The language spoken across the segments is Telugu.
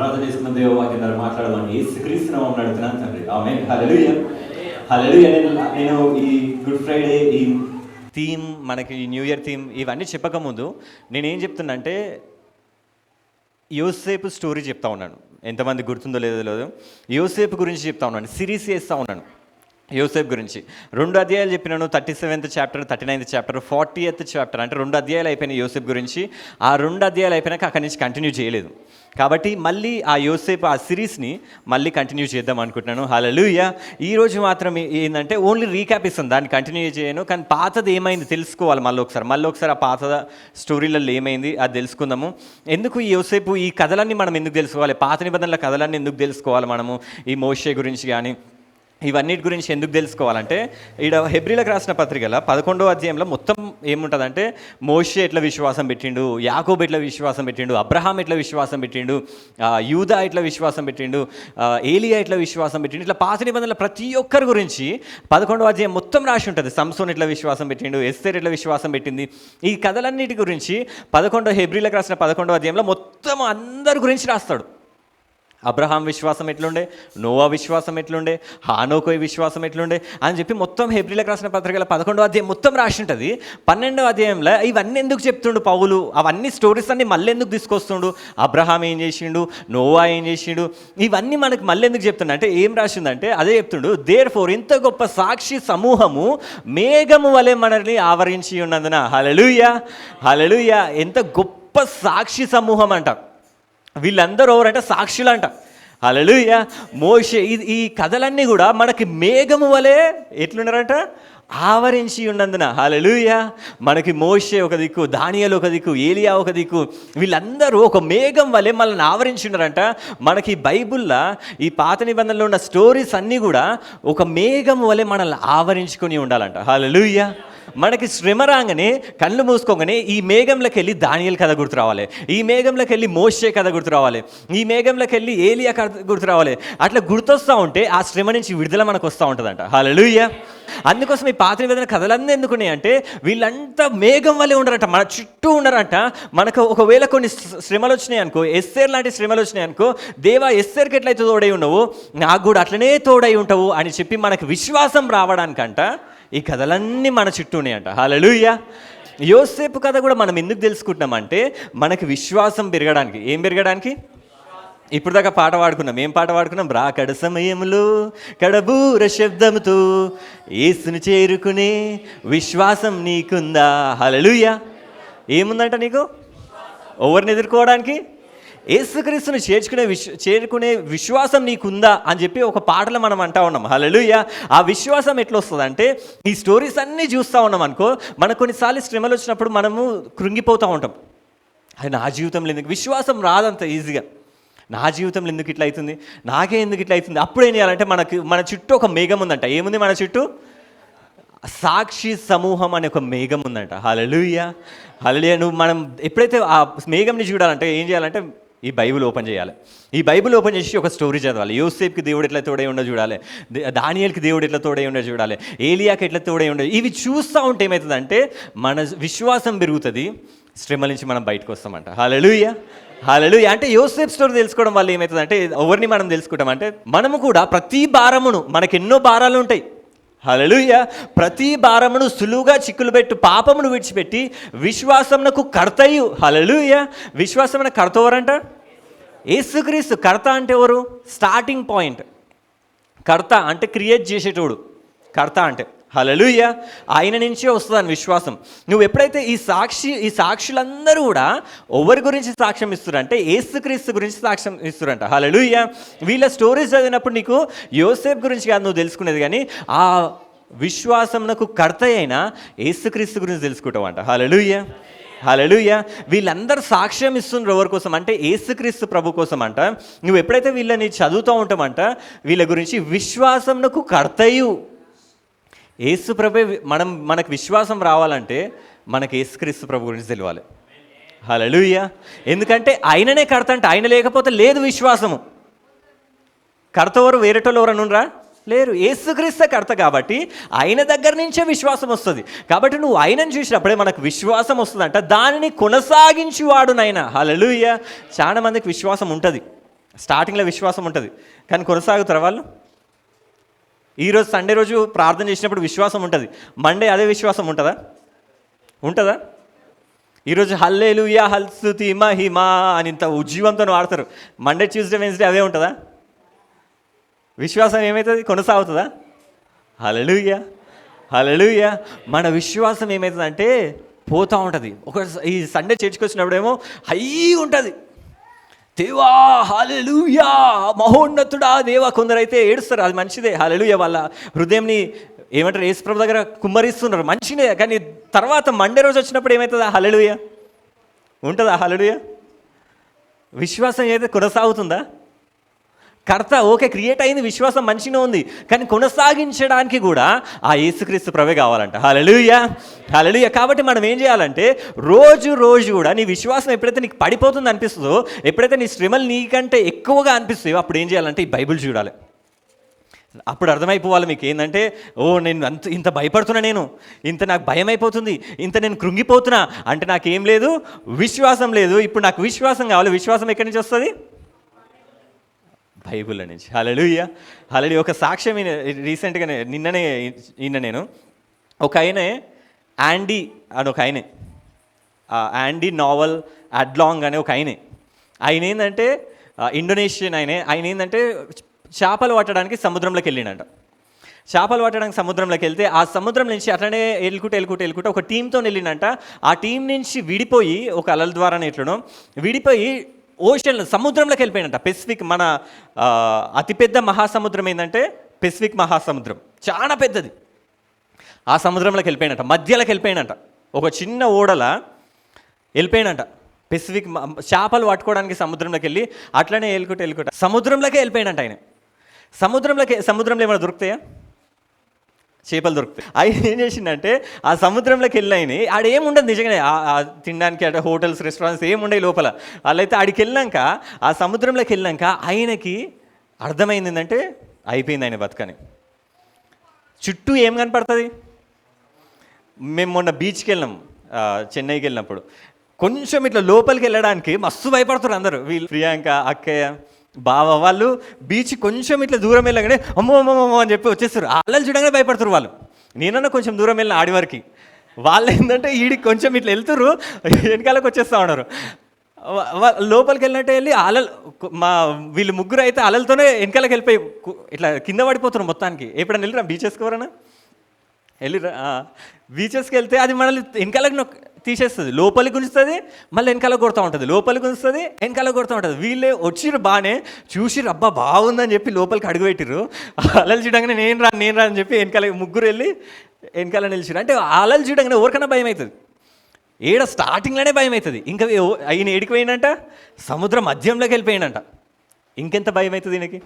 ప్రార్థన చేసుకున్న దేవవాక్యం ద్వారా మాట్లాడమని యేసుక్రీస్తు నామమున అడుగుతున్నాను తండ్రి. ఆమేన్. హల్లెలూయా. హల్లెలూయా. నేను ఈ గుడ్ ఫ్రైడే ఈ థీమ్, మనకి ఈ న్యూ ఇయర్ థీమ్ ఇవన్నీ చెప్పకముందు నేనేం చెప్తున్నా అంటే యోసేపు స్టోరీ చెప్తా ఉన్నాను. ఎంతమంది గుర్తుందో లేదో యోసేపు గురించి చెప్తా ఉన్నాను. సిరీస్ చేస్తూ ఉన్నాను యోసేపు గురించి. 2 అధ్యాయాలు చెప్పినాను. 37th chapter, 39th chapter, 40th chapter, అంటే 2 అధ్యాయాలు అయిపోయినాయి యోసేపు గురించి. ఆ 2 అధ్యాయాలు అయిపోయినాక అక్కడి నుంచి కంటిన్యూ చేయలేదు. కాబట్టి మళ్ళీ ఆ యోసేపు ఆ సిరీస్ని మళ్ళీ కంటిన్యూ చేద్దాం అనుకుంటున్నాను. హల్లెలూయా. ఈరోజు మాత్రం ఏంటంటే ఓన్లీ రీక్యాప్ ఇస్తాను, దాన్ని కంటిన్యూ చేయను. కానీ పాతది ఏమైంది తెలుసుకోవాలి మళ్ళీ ఒకసారి ఆ పాత స్టోరీలలో ఏమైంది అది తెలుసుకుందాము. ఎందుకు ఈ యోసేపు ఈ కథలన్నీ మనం ఎందుకు తెలుసుకోవాలి, పాత నిబంధనల కథలన్నీ ఎందుకు తెలుసుకోవాలి మనము, ఈ మోషే గురించి కానీ ఇవన్నిటి గురించి ఎందుకు తెలుసుకోవాలంటే ఈడ హెబ్రీలకు రాసిన పత్రికల 11వ అధ్యాయంలో మొత్తం ఏముంటుందంటే మోషే ఎట్లా విశ్వాసం పెట్టిండు, యాకోబు ఎట్లా విశ్వాసం పెట్టిండు, అబ్రహాం ఎట్లా విశ్వాసం పెట్టిండు, యూదా ఎట్లా విశ్వాసం పెట్టిండు, ఏలియా ఎట్లా విశ్వాసం పెట్టిండు, ఇట్లా పాత నిబంధనల ప్రతి ఒక్కరి గురించి 11వ అధ్యాయం మొత్తం రాసి ఉంటుంది. సంసోన్ ఎట్లా విశ్వాసం పెట్టిండు, ఎస్తేర్ ఎట్లా విశ్వాసం పెట్టింది, ఈ కథలన్నిటి గురించి హెబ్రీలకు రాసిన 11వ అధ్యాయంలో మొత్తం అందరి గురించి రాస్తాడు. అబ్రహాం విశ్వాసం ఎట్లుండే, నోవా విశ్వాసం ఎట్లుండే, హానోకు విశ్వాసం ఎట్లుండే అని చెప్పి మొత్తం హెబ్రీలకు రాసిన పత్రికల 11వ అధ్యాయం మొత్తం రాసి ఉంటుంది. 12వ అధ్యాయంలో ఇవన్నీ ఎందుకు చెప్తుండు పౌలు, అవన్నీ స్టోరీస్ అన్నీ మళ్ళీ ఎందుకు తీసుకొస్తుండు, అబ్రహాం ఏం చేసిండు, నోవా ఏం చేసిండు, ఇవన్నీ మనకి మళ్ళీ ఎందుకు చెప్తుండ అంటే ఏం రాసిందంటే అదే చెప్తుండు. దేర్ఫోర్ ఇంత గొప్ప సాక్షి సమూహము మేఘము వలె మనల్ని ఆవరించి ఉన్నందున. హల్లెలూయా. హల్లెలూయా. ఎంత గొప్ప సాక్షి సమూహం అంట. వీళ్ళందరూ ఎవరంటే సాక్షులంట. హల్లెలూయా. మోషే ఈ కథలన్నీ కూడా మనకి మేఘము వలె ఎట్లున్నారంట, ఆవరించి ఉన్నందున. హల్లెలూయా. మనకి మోషే ఒక దిక్కు, దానియేలు ఒక దిక్కు, ఏలియా ఒక దిక్కు, వీళ్ళందరూ ఒక మేఘం వలె మనల్ని ఆవరించి ఉన్నారంట. మనకి బైబుల్లో ఈ పాత నిబంధనలో ఉన్న స్టోరీస్ అన్నీ కూడా ఒక మేఘం వలె మనల్ని ఆవరించుకొని ఉండాలంట. హల్లెలూయా. మనకి శ్రమ రాగానే కళ్ళు మూసుకోగానే ఈ మేఘంలోకి వెళ్ళి దానియేలు కథ గుర్తు రావాలి, ఈ మేఘంలోకి వెళ్ళి మోషే కథ గుర్తు రావాలి, ఈ మేఘంలోకి వెళ్ళి ఏలియా కథ గుర్తు రావాలి. అట్లా గుర్తొస్తూ ఉంటే ఆ శ్రమ నుంచి విడుదల మనకు వస్తూ ఉంటుందంట. హల్లెలూయా. అందుకోసం ఈ పాత నిబంధన కథలన్నీ ఎందుకున్నాయి అంటే వీళ్ళంతా మేఘం వల్లే ఉండరంట, మన చుట్టూ ఉండరంట. మనకు ఒకవేళ కొన్ని శ్రమలు వచ్చినాయి అనుకో, ఎస్తేర్ లాంటి శ్రమలు వచ్చినాయి అనుకో, దేవా ఎస్తేర్కి ఎట్లయితే తోడై ఉన్నావు నాకు కూడా అట్లనే తోడై ఉంటావు అని చెప్పి మనకు విశ్వాసం రావడానికంట ఈ కథలన్నీ మన చుట్టూనే అంట. హల్లెలూయా. యోసేపు కథ కూడా మనం ఎందుకు తెలుసుకుంటున్నామంటే మనకి విశ్వాసం పెరగడానికి. ఏం పెరగడానికి? ఇప్పుడు దాకా పాట పాడుకున్నాం. ఏం పాట పాడుకున్నాం? రాకడ సమయంలో కడబూర శబ్దంతో యేసుని చేరుకునే విశ్వాసం నీకుందా? హల్లెలూయా. ఏముందంట నీకు? ఎవరిని ఎదుర్కోవడానికి? యేసుక్రీస్తుని చేరుకునే విశ్వాసం నీకుందా అని చెప్పి ఒక పాటలో మనం అంటా ఉన్నాం. హల్లెలూయా. ఆ విశ్వాసం ఎట్లా వస్తుంది అంటే ఈ స్టోరీస్ అన్నీ చూస్తూ ఉన్నాం అనుకో, మనకు కొన్నిసార్లు శ్రమలు వచ్చినప్పుడు మనము కృంగిపోతూ ఉంటాం. అది నా జీవితంలో ఎందుకు విశ్వాసం రాదంత ఈజీగా, నా జీవితంలో ఎందుకు ఇట్లా అవుతుంది, నాకే ఎందుకు ఇట్లా అవుతుంది. అప్పుడు ఏం చేయాలంటే మన చుట్టూ ఒక మేఘం ఉందంట. ఏముంది మన చుట్టూ? సాక్షి సమూహం అనే ఒక మేఘం ఉందంట. హల్లెలూయా. హల్లెలూయా. మనం ఎప్పుడైతే ఆ మేఘంని చూడాలంటే ఏం చేయాలంటే ఈ బైబిల్ ఓపెన్ చేయాలి. ఈ బైబిల్ ఓపెన్ చేసి ఒక స్టోరీ చదవాలి. యోసేపుకి దేవుడు ఎట్లా తోడై ఉండో చూడాలి, దానియేలుకి దేవుడు ఎట్లా తోడై ఉండో చూడాలి, ఏలియాకి ఎట్లా తోడై ఉండో. ఇవి చూస్తూ ఉంటే ఏమవుతుందంటే మన విశ్వాసం పెరుగుతుంది, శ్రమల నుంచి మనం బయటకు వస్తామంట. హల్లెలూయా. హల్లెలూయా. అంటే యోసేపు స్టోరీ తెలుసుకోవడం వల్ల ఏమవుతుందంటే ఎవరిని మనం తెలుసుకుంటామంటే మనము కూడా ప్రతి భారమును, మనకెన్నో భారాలు ఉంటాయి. హల్లెలూయా. ప్రతి భారమును సులువుగా చిక్కులు పెట్టు పాపమును విడిచిపెట్టి విశ్వాసమునకు కర్తయు. హల్లెలూయా. విశ్వాసమున కర్త ఎవరంట? యేసుక్రీస్తు. కర్త అంటే ఎవరు? Starting point. కర్త అంటే క్రియేట్ చేసేటోడు కర్త అంటే. హల్లెలూయా. ఆయన నుంచే వస్తుందని విశ్వాసం. నువ్వు ఎప్పుడైతే ఈ సాక్షులందరూ కూడా ఎవరి గురించి సాక్ష్యం ఇస్తారంటే యేసుక్రీస్తు గురించి సాక్ష్యం ఇస్తారంట. హల్లెలూయా. వీళ్ళ స్టోరీస్ చదివినప్పుడు నీకు యోసేపు గురించి కాదు నువ్వు తెలుసుకునేది, కానీ ఆ విశ్వాసంకు కర్త అయిన యేసుక్రీస్తు గురించి తెలుసుకుంటావంట. హల్లెలూయా. హల్లెలూయా. వీళ్ళందరూ సాక్ష్యం ఇస్తున్నారు ఎవరి కోసం అంటే యేసుక్రీస్తు ప్రభు కోసం అంట. నువ్వు ఎప్పుడైతే వీళ్ళని చదువుతూ ఉంటామంట వీళ్ళ గురించి విశ్వాసంకు కర్తయు. యేసు ప్రభు మనకు విశ్వాసం రావాలంటే మనకు యేసుక్రీస్తు ప్రభు గురించి తెలియాలి. హల్లెలూయా. ఎందుకంటే ఆయననే కర్త అంటే, ఆయన లేకపోతే లేదు విశ్వాసము. కర్త ఎవరు? వేరేటోళ్ళు ఎవరన్నా ఉండరా? లేరు. యేసుక్రీస్తు కర్త కాబట్టి ఆయన దగ్గర నుంచే విశ్వాసం వస్తుంది. కాబట్టి నువ్వు ఆయనను చూసినప్పుడే మనకు విశ్వాసం వస్తుందంట. దానిని కొనసాగించువాడు నాయన. హల్లెలూయా. చాలా మందికి విశ్వాసం ఉంటుంది, స్టార్టింగ్లో విశ్వాసం ఉంటుంది, కానీ కొనసాగుతారా వాళ్ళు? ఈరోజు సండే రోజు ప్రార్థన చేసినప్పుడు విశ్వాసం ఉంటుంది, మండే అదే విశ్వాసం ఉంటుందా? ఉంటుందా? ఈరోజు హల్లెలూయా హల్స్తుతి మహిమా అని ఇంత ఉజ్జీవంతో వాడతారు, మండే ట్యూస్డే వెన్స్డే అదే ఉంటుందా? విశ్వాసం ఏమవుతుంది? కొనసాగుతుందా? హల్లెలూయా హల్లెలూయా. మన విశ్వాసం ఏమవుతుందంటే పోతూ ఉంటుంది. ఒక ఈ సండే చర్చికి వచ్చినప్పుడేమో హై ఉంటుంది, దేవా హల్లెలూయా మహోన్నతుడా దేవా. కొందరైతే ఏడుస్తారు, అది మంచిదే, హల్లెలూయా. వాళ్ళ హృదయంని ఏమంటారు, యేసుప్రభు దగ్గర కుమ్మరిస్తున్నారు, మంచిదే. కానీ తర్వాత మండే రోజు వచ్చినప్పుడు ఏమవుతుందా? హల్లెలూయా ఉంటుందా? హల్లెలూయా. విశ్వాసం ఏదైతే కొనసాగుతుందా? కర్త ఓకే క్రియేట్ అయింది, విశ్వాసం మంచిగా ఉంది, కానీ కొనసాగించడానికి కూడా ఆ యేసుక్రీస్తు ప్రభే కావాలంట. హల్లెలూయా హల్లెలూయా. కాబట్టి మనం ఏం చేయాలంటే రోజు రోజు కూడా నీ విశ్వాసం ఎప్పుడైతే నీకు పడిపోతుంది అనిపిస్తుందో, ఎప్పుడైతే నీ శ్రమలు నీకంటే ఎక్కువగా అనిపిస్తాయో అప్పుడు ఏం చేయాలంటే ఈ బైబిల్ చూడాలి. అప్పుడు అర్థమైపోవాలి మీకు ఏంటంటే, నేను ఇంత భయపడుతున్నా, నేను ఇంత నాకు భయం అయిపోతుంది, ఇంత నేను కృంగిపోతున్నా అంటే నాకేం లేదు, విశ్వాసం లేదు. ఇప్పుడు నాకు విశ్వాసం కావాలి. విశ్వాసం ఎక్కడి నుంచి వస్తుంది? బైబిల్ నుంచి. హల్లెలూయా హల్లెలూయా. ఒక సాక్ష్యం రీసెంట్గానే నిన్ననే నేను ఒక ఆయనే యాండీ అని ఒక ఆయనే, యాండీ నావల్ అడ్లాంగ్ అనే ఒక ఆయన ఏంటంటే ఇండోనేషియన్ ఆయన ఏంటంటే చేపలు పట్టడానికి సముద్రంలోకి వెళ్ళిండంట. చేపలు పట్టడానికి సముద్రంలోకి వెళ్తే ఆ సముద్రం నుంచి అట్లనే వెళ్ళుకుంటే ఒక టీంతో వెళ్ళిండంట. ఆ టీం నుంచి విడిపోయి ఒక అలల ద్వారా ఎట్లనో విడిపోయి ఓషన్ సముద్రంలోకి వెళ్ళిపోయినంట. పెసిఫిక్, మన అతిపెద్ద మహాసముద్రం ఏంటంటే పెసిఫిక్ మహాసముద్రం, చాలా పెద్దది. ఆ సముద్రంలోకి వెళ్ళిపోయినట్ట, మధ్యలోకి వెళ్ళిపోయినంట. ఒక చిన్న ఓడల వెళ్ళిపోయినంట పెసిఫిక్. చేపలు పట్టుకోవడానికి సముద్రంలోకి వెళ్ళి అట్లనే వెళ్ళుకుంటే సముద్రంలోకే వెళ్ళిపోయినంట ఆయన. సముద్రంలో ఏమైనా దొరుకుతాయా? చేపలు దొరుకుతాయి. ఆయన ఏం చేసిందంటే ఆ సముద్రంలోకి వెళ్ళినాయని ఆడేముండదు నిజంగానే, తినడానికి అక్కడ హోటల్స్ రెస్టారెంట్స్ ఏముండవు లోపల. వాళ్ళైతే ఆడికి వెళ్ళాక, ఆ సముద్రంలోకి వెళ్ళాక ఆయనకి అర్థమైంది ఏంటంటే అయిపోయింది ఆయన బతకని. చుట్టూ ఏం కనపడుతుంది? మేము మొన్న బీచ్కి వెళ్ళాం, చెన్నైకి వెళ్ళినప్పుడు కొంచెం ఇట్లా లోపలికి వెళ్ళడానికి మస్తు భయపడుతున్నారు అందరూ. వీళ్ళు ప్రియాంక, అక్కయ్య, బావ వాళ్ళు బీచ్ కొంచెం ఇట్లా దూరం వెళ్ళగానే అమ్మో అని చెప్పి వచ్చేస్తారు. అల్లలు చూడగానే భయపడుతున్నారు వాళ్ళు. నేనన్నా కొంచెం దూరం వెళ్ళిన ఆడివారికి, వాళ్ళు ఏంటంటే ఈడికి కొంచెం ఇట్లా వెళ్తున్నారు, వెనకాలకు వచ్చేస్తూ ఉన్నారు. లోపలికి వెళ్ళినట్టే వెళ్ళి అలలు, వీళ్ళు ముగ్గురు అయితే అలలతోనే వెనకాలకి వెళ్ళిపోయి ఇట్లా కింద పడిపోతున్నారు మొత్తానికి. ఎప్పుడైనా వెళ్ళిరా బీచెస్కి? ఎవరన్నా వెళ్ళిరా? బీచెస్కి వెళ్తే అది మనల్ని వెనకాలకు తీసేస్తుంది, లోపలికి గుంజుతుంది, మళ్ళీ వెనకాల కొడుతూ ఉంటుంది, లోపలికి గుంజుతుంది, వెనకాల కొడుతూ ఉంటుంది. వీళ్ళే వచ్చిర్రు, బాగానే చూసిర్రు, అబ్బా బాగుందని చెప్పి లోపలికి అడుగుపెట్టిర్రు. అలలు చూడగానే నేను రా అని చెప్పి వెనకాల ముగ్గురు వెళ్ళి వెనకాల నిలిచిర్రు. అంటే అలలు చూడగానే ఎవరికైనా భయం అవుతుంది. స్టార్టింగ్లోనే భయం అవుతుంది. ఇంకా ఆయన ఏడికి పోయిందంట, సముద్రం మధ్యంలోకి వెళ్ళిపోయిందంట. ఇంకెంత భయం అవుతుంది ఈయనకి?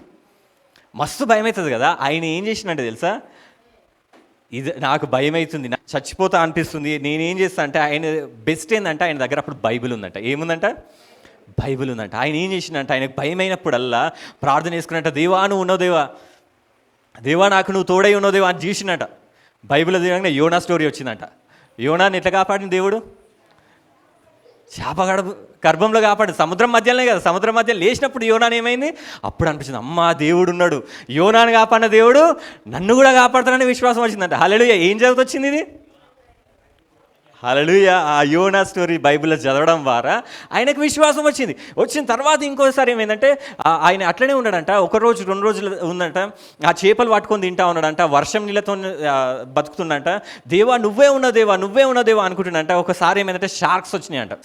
మస్తు భయం అవుతుంది కదా. ఆయన ఏం చేసినంటే తెలుసా, ఇది నాకు భయం అవుతుంది, చచ్చిపోతా అనిపిస్తుంది, నేనేం చేస్తా అంటే, ఆయన బెస్ట్ ఏంటంటే ఆయన దగ్గర అప్పుడు బైబిల్ ఉందంట. ఏముందంట? బైబిల్ ఉందంట. ఆయన ఏం చేసిందంట, ఆయనకు భయం అయినప్పుడల్లా ప్రార్థన చేసుకున్నట్ట, దేవా నువ్వు ఉన్నావు దేవా, దేవా నాకు నువ్వు తోడై ఉన్నావు దేవా అని చూసినట్ట. బైబిల్ దిగంగానే యోనా స్టోరీ వచ్చిందంట. యోనాని ఎట్లా కాపాడిన దేవుడు? చేప గర్భంలో కాపాడు. సముద్రం మధ్యలోనే కదా, సముద్రం మధ్యలో లేచినప్పుడు యోనాని ఏమైంది? అప్పుడు అనిపించింది, అమ్మా దేవుడు ఉన్నాడు, యోనాని కాపాడిన దేవుడు నన్ను కూడా కాపాడుతానని విశ్వాసం వచ్చిందంట. హల్లెలూయా. ఏం జరుగుతొచ్చింది ఇది? హల్లెలూయా. ఆ యోనా స్టోరీ బైబిల్లో చదవడం ద్వారా ఆయనకు విశ్వాసం వచ్చిన తర్వాత ఇంకోసారి ఏమైందంటే, ఆయన అట్లనే ఉన్నాడంట. ఒక రోజు 2 రోజులు ఉందంట, ఆ చేపలు పట్టుకొని తింటా ఉన్నాడంట, వర్షం నీళ్ళతో బతుకుతుందంట. దేవా నువ్వే ఉన్న దేవా అనుకుంటున్నాడంట. ఒకసారి ఏమైందంటే షార్క్స్ వచ్చినాయంట,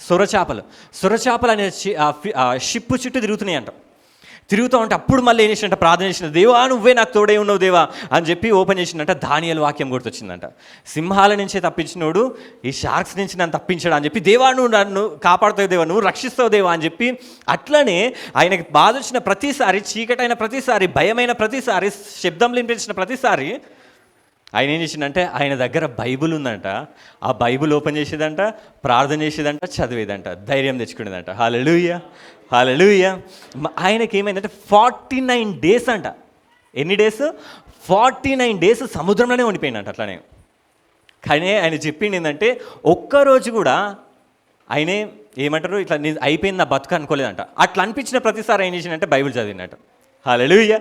సొరచేపలు అనే షిప్ చుట్టూ తిరుగుతూ ఉంటే అప్పుడు మళ్ళీ ఏం చేసినట్ట, ప్రార్థన చేసిన, దేవా నువ్వే నాకు తోడై ఉన్నావు దేవా అని చెప్పి ఓపెన్ చేసినట్ట. దానియేలు వాక్యం గుర్తొచ్చిందంట, సింహాల నుంచే తప్పించినోడు ఈ షార్క్స్ నుంచి నన్ను తప్పించాడు అని చెప్పి, దేవా నువ్వు నన్ను కాపాడుతావు దేవా, నువ్వు రక్షిస్తావు దేవా అని చెప్పి. అట్లనే ఆయనకి బాధ వచ్చిన ప్రతిసారి, చీకటైన ప్రతిసారి, భయమైన ప్రతిసారి, శబ్దం వినిపించిన ప్రతిసారి ఆయన ఏం చేసిందంటే, ఆయన దగ్గర బైబిల్ ఉందంట. ఆ బైబిల్ ఓపెన్ చేసేదంట, ప్రార్థన చేసేదంట, చదివేదంట, ధైర్యం తెచ్చుకునేదంట. హల్లెలూయా హల్లెలూయా. ఆయనకి ఏమైందంటే 49 days అంట. ఎన్ని డేస్? 49 days సముద్రంలోనే ఉండిపోయిందంట అట్లానే. కానీ ఆయన చెప్పింది ఏంటంటే, ఒక్కరోజు కూడా ఆయనే ఏమంటారు, ఇట్లా అయిపోయింది నా బతుకు అనుకోలేదంట. అట్లా అనిపించిన ప్రతిసారి ఏం చేసినంటే బైబిల్ చదివినట్టు. హల్లెలూయా,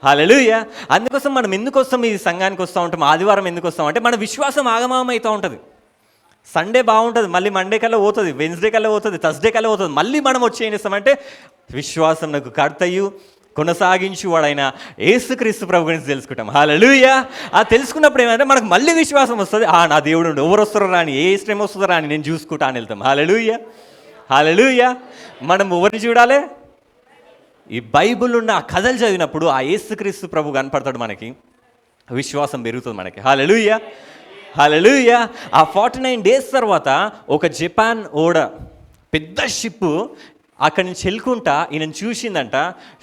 హల్లెలూయా. అందుకోసం మనం ఎందుకు వస్తాం ఈ సంఘానికి వస్తూ ఉంటాం, ఆదివారం ఎందుకు వస్తాం అంటే మన విశ్వాసం ఆగమాగం అవుతూ ఉంటుంది. సండే బాగుంటుంది, మళ్ళీ మండే కల్లా పోతుంది, వెన్స్డే కల్లా పోతుంది, థర్స్డే కల్లా పోతుంది. మళ్ళీ మనం వచ్చి ఏం చేస్తామంటే విశ్వాసం నాకు కర్తయు కొనసాగించు వాడైన యేసుక్రీస్తు ప్రభు గురించి తెలుసుకుంటాం. హల్లెలూయా. ఆ తెలుసుకున్నప్పుడు ఏమంటే మనకు మళ్ళీ విశ్వాసం వస్తుంది. నా దేవుడు ఎవరు వస్తారో రాని, ఏ శ్రమ వస్తుందో రాని, నేను చూసుకుంటా అని వెళ్తాం. హల్లెలూయా, హల్లెలూయా. మనం ఎవరిని చూడాలి? ఈ బైబిల్ ఉన్న ఆ కథలు చదివినప్పుడు ఆ యేసుక్రీస్తు ప్రభు కనపడతాడు, మనకి విశ్వాసం పెరుగుతుంది మనకి. హల్లెలూయా, హల్లెలూయా. ఆ 49 days తర్వాత ఒక జపాన్ ఓడ, పెద్ద షిప్ అక్కడి నుంచి వెళ్ళుకుంటా ఈయనని చూసిందంట.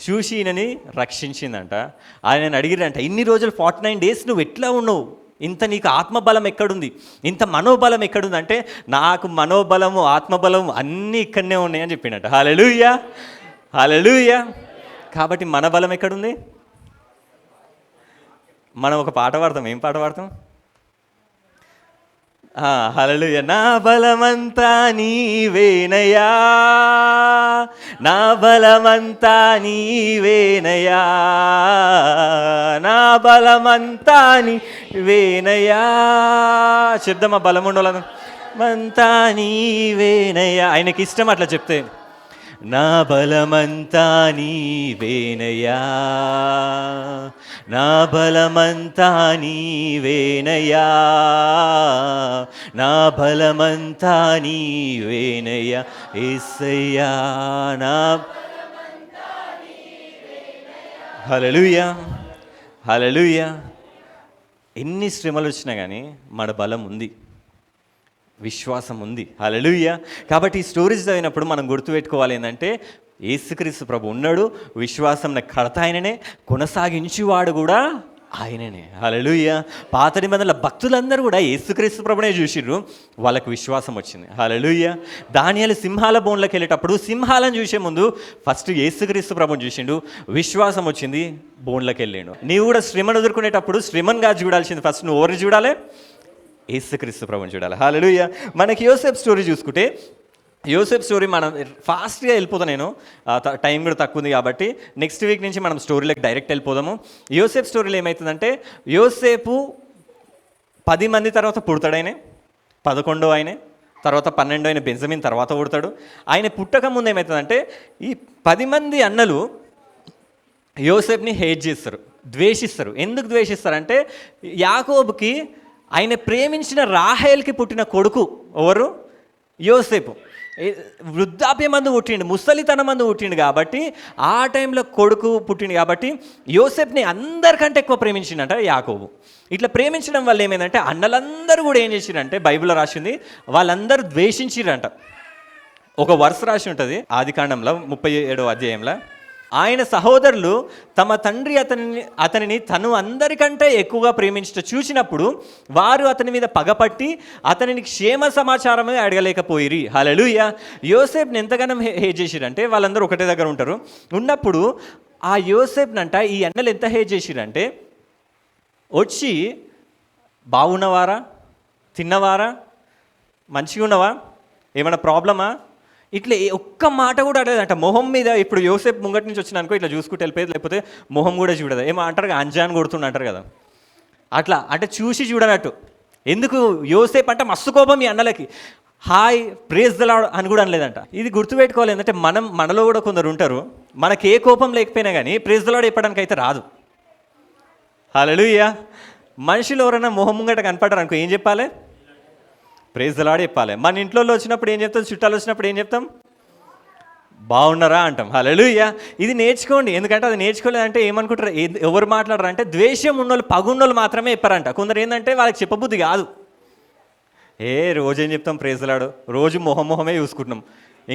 చూసి ఈయనని రక్షించిందంట. ఆయనని అడిగిరంట, ఇన్ని రోజులు 49 days నువ్వు ఎట్లా ఉన్నావు, ఇంత నీకు ఆత్మబలం ఎక్కడుంది, ఇంత మనోబలం ఎక్కడుంది అంటే, నాకు మనోబలము ఆత్మబలము అన్నీ ఇక్కడనే ఉన్నాయని చెప్పిండట. హల్లెలూయా, హల్లెలూయా. కాబట్టి మన బలం ఎక్కడుంది? మనం ఒక పాట పాడతాం. ఏం పాట పాడతాం? హల్లెలూయా. నా బలమంతా నీవేనయ్యా, నా బలమంతా నీవేనయ్యా, నా బలమంతా నీవేనయ్యా. చెప్దామా బలముండోళ్ళ మంతా నీవేనయ్యా. ఆయనకి ఇష్టం అట్లా చెప్తే. నా బలమంతా నీవేనయ్యా, నా బలమంతా నీవేనయ్యా, నా బలమంతా నీవేనయ్యా యేసయ్యా, నా. హల్లెలూయా, హల్లెలూయా. ఎన్ని శ్రమలు వచ్చినా కానీ మన బలం ఉంది, విశ్వాసం ఉంది. హల్లెలూయా. కాబట్టి ఈ స్టోరీస్ చదివినప్పుడు మనం గుర్తుపెట్టుకోవాలి ఏంటంటే, యేసుక్రీస్తు ప్రభు ఉన్నాడు, విశ్వాసం కడత ఆయననే, కొనసాగించేవాడు కూడా ఆయననే. హల్లెలూయా. పాత నిబంధనల భక్తులందరూ కూడా యేసుక్రీస్తు ప్రభునే చూసిర్రు, వాళ్ళకు విశ్వాసం వచ్చింది. హల్లెలూయా. దానియేలు సింహాల బోన్లోకి వెళ్ళేటప్పుడు సింహాలను చూసే ముందు ఫస్ట్ యేసుక్రీస్తు ప్రభుని చూసిండు, విశ్వాసం వచ్చింది, బోన్లోకి వెళ్ళిండు. నీవు కూడా శ్రమను ఎదుర్కొనేటప్పుడు శ్రమనుగా చూడాల్సింది ఫస్ట్ నువ్వు ఎవరిని చూడాలి? యేసుక్రీస్తు ప్రభుని చూడాలి. హల్లెలూయా. మనకి యోసేపు స్టోరీ చూసుకుంటే, యోసేపు స్టోరీ మనం ఫాస్ట్గా వెళ్ళిపోతాను, నేను టైం కూడా తక్కువ ఉంది కాబట్టి నెక్స్ట్ వీక్ నుంచి మనం స్టోరీలోకి డైరెక్ట్ వెళ్ళిపోదాము. యోసేపు స్టోరీలో ఏమవుతుందంటే, యోసేపు 10 మంది తర్వాత పుడతాడు. 11వ ఆయనే, తర్వాత 12వ ఆయన బెంజమిన్ తర్వాత పుడతాడు. ఆయన పుట్టక ముందు ఏమవుతుందంటే, ఈ 10 మంది అన్నలు యోసేపుని హేట్ చేస్తారు, ద్వేషిస్తారు. ఎందుకు ద్వేషిస్తారంటే, యాకోబుకి ఆయన ప్రేమించిన రాహేల్కి పుట్టిన కొడుకు ఎవరు? యోసేపు. వృద్ధాప్యమందు పుట్టిండు, ముసలితనమందు పుట్టిండు కాబట్టి, ఆ టైంలో కొడుకు పుట్టిండు కాబట్టి యోసేపుని అందరికంటే ఎక్కువ ప్రేమించిండంట యాకోబు. ఇట్లా ప్రేమించడం వల్ల ఏమైందంటే, అన్నలందరూ కూడా ఏం చేసిరంటే, బైబిల్లో రాసింది, వాళ్ళందరూ ద్వేషించిరంట. ఒక వర్స్ రాసి ఉంటుంది ఆదికాండంలో 37వ అధ్యాయంలో, ఆయన సహోదరులు తమ తండ్రి అతనిని తను అందరికంటే ఎక్కువగా ప్రేమించట చూసినప్పుడు వారు అతని మీద పగపట్టి అతనిని క్షేమ సమాచారమే అడగలేకపోయిరి. హల్లెలూయా. యోసేపుని ఎంతగానో హేట్ చేసిరంటే, వాళ్ళందరూ ఒకటే దగ్గర ఉంటారు, ఉన్నప్పుడు ఆ యోసేపునంట ఈ అన్నలు ఎంత హేట్ చేసిరంటే, వచ్చి బాగున్నవారా, తిన్నవారా, మంచిగా ఉన్నవా, ఏమైనా ప్రాబ్లమా, ఇట్లా ఒక్క మాట కూడా అడలేదంట. మొహం మీద ఇప్పుడు యోసేపు ముంగటి నుంచి వచ్చిన అనుకో ఇట్లా చూసుకుంటే వెళ్ళిపోయేది, లేకపోతే మొహం కూడా చూడదు. ఏమో అంటారు కదా, అంజాన్ కొడుతుండ అంటారు కదా, అట్లా అంటే చూసి చూడనట్టు. ఎందుకు? యోసేపు అంటే మస్తు కోపం ఈ అన్నలకి. హాయ్ ప్రేజ్ ద లార్డ్ అని కూడా అనలేదంట. ఇది గుర్తుపెట్టుకోవాలి. ఏంటంటే మనలో కూడా కొందరు ఉంటారు, మనకి ఏ కోపం లేకపోయినా కానీ ప్రేజ్ ద లార్డ్ చెప్పడానికి అయితే రాదు. హల్లెలూయా. మనుషులు ఎవరైనా మొహం ముంగట కనపడ్డారు అనుకో ఏం చెప్పాలి? ప్రేజ్ ద లార్డ్ చెప్పాలి. మన ఇంట్లో వచ్చినప్పుడు ఏం చెప్తాం? చుట్టాలు వచ్చినప్పుడు ఏం చెప్తాం? బాగున్నారా అంటాం. హల్లెలూయా. ఇది నేర్చుకోండి. ఎందుకంటే అది నేర్చుకోలేదంటే ఏమనుకుంటారు, ఎవరు మాట్లాడరు అంటే, ద్వేషం ఉన్నోళ్ళు పగున్నోళ్ళు మాత్రమే చెప్పారంట. కొందరు ఏంటంటే వాళ్ళకి చెప్పబుద్ధి కాదు. రోజేం చెప్తాం ప్రేజ్ ద లార్డ్, రోజు మొహమే చూసుకుంటున్నాం,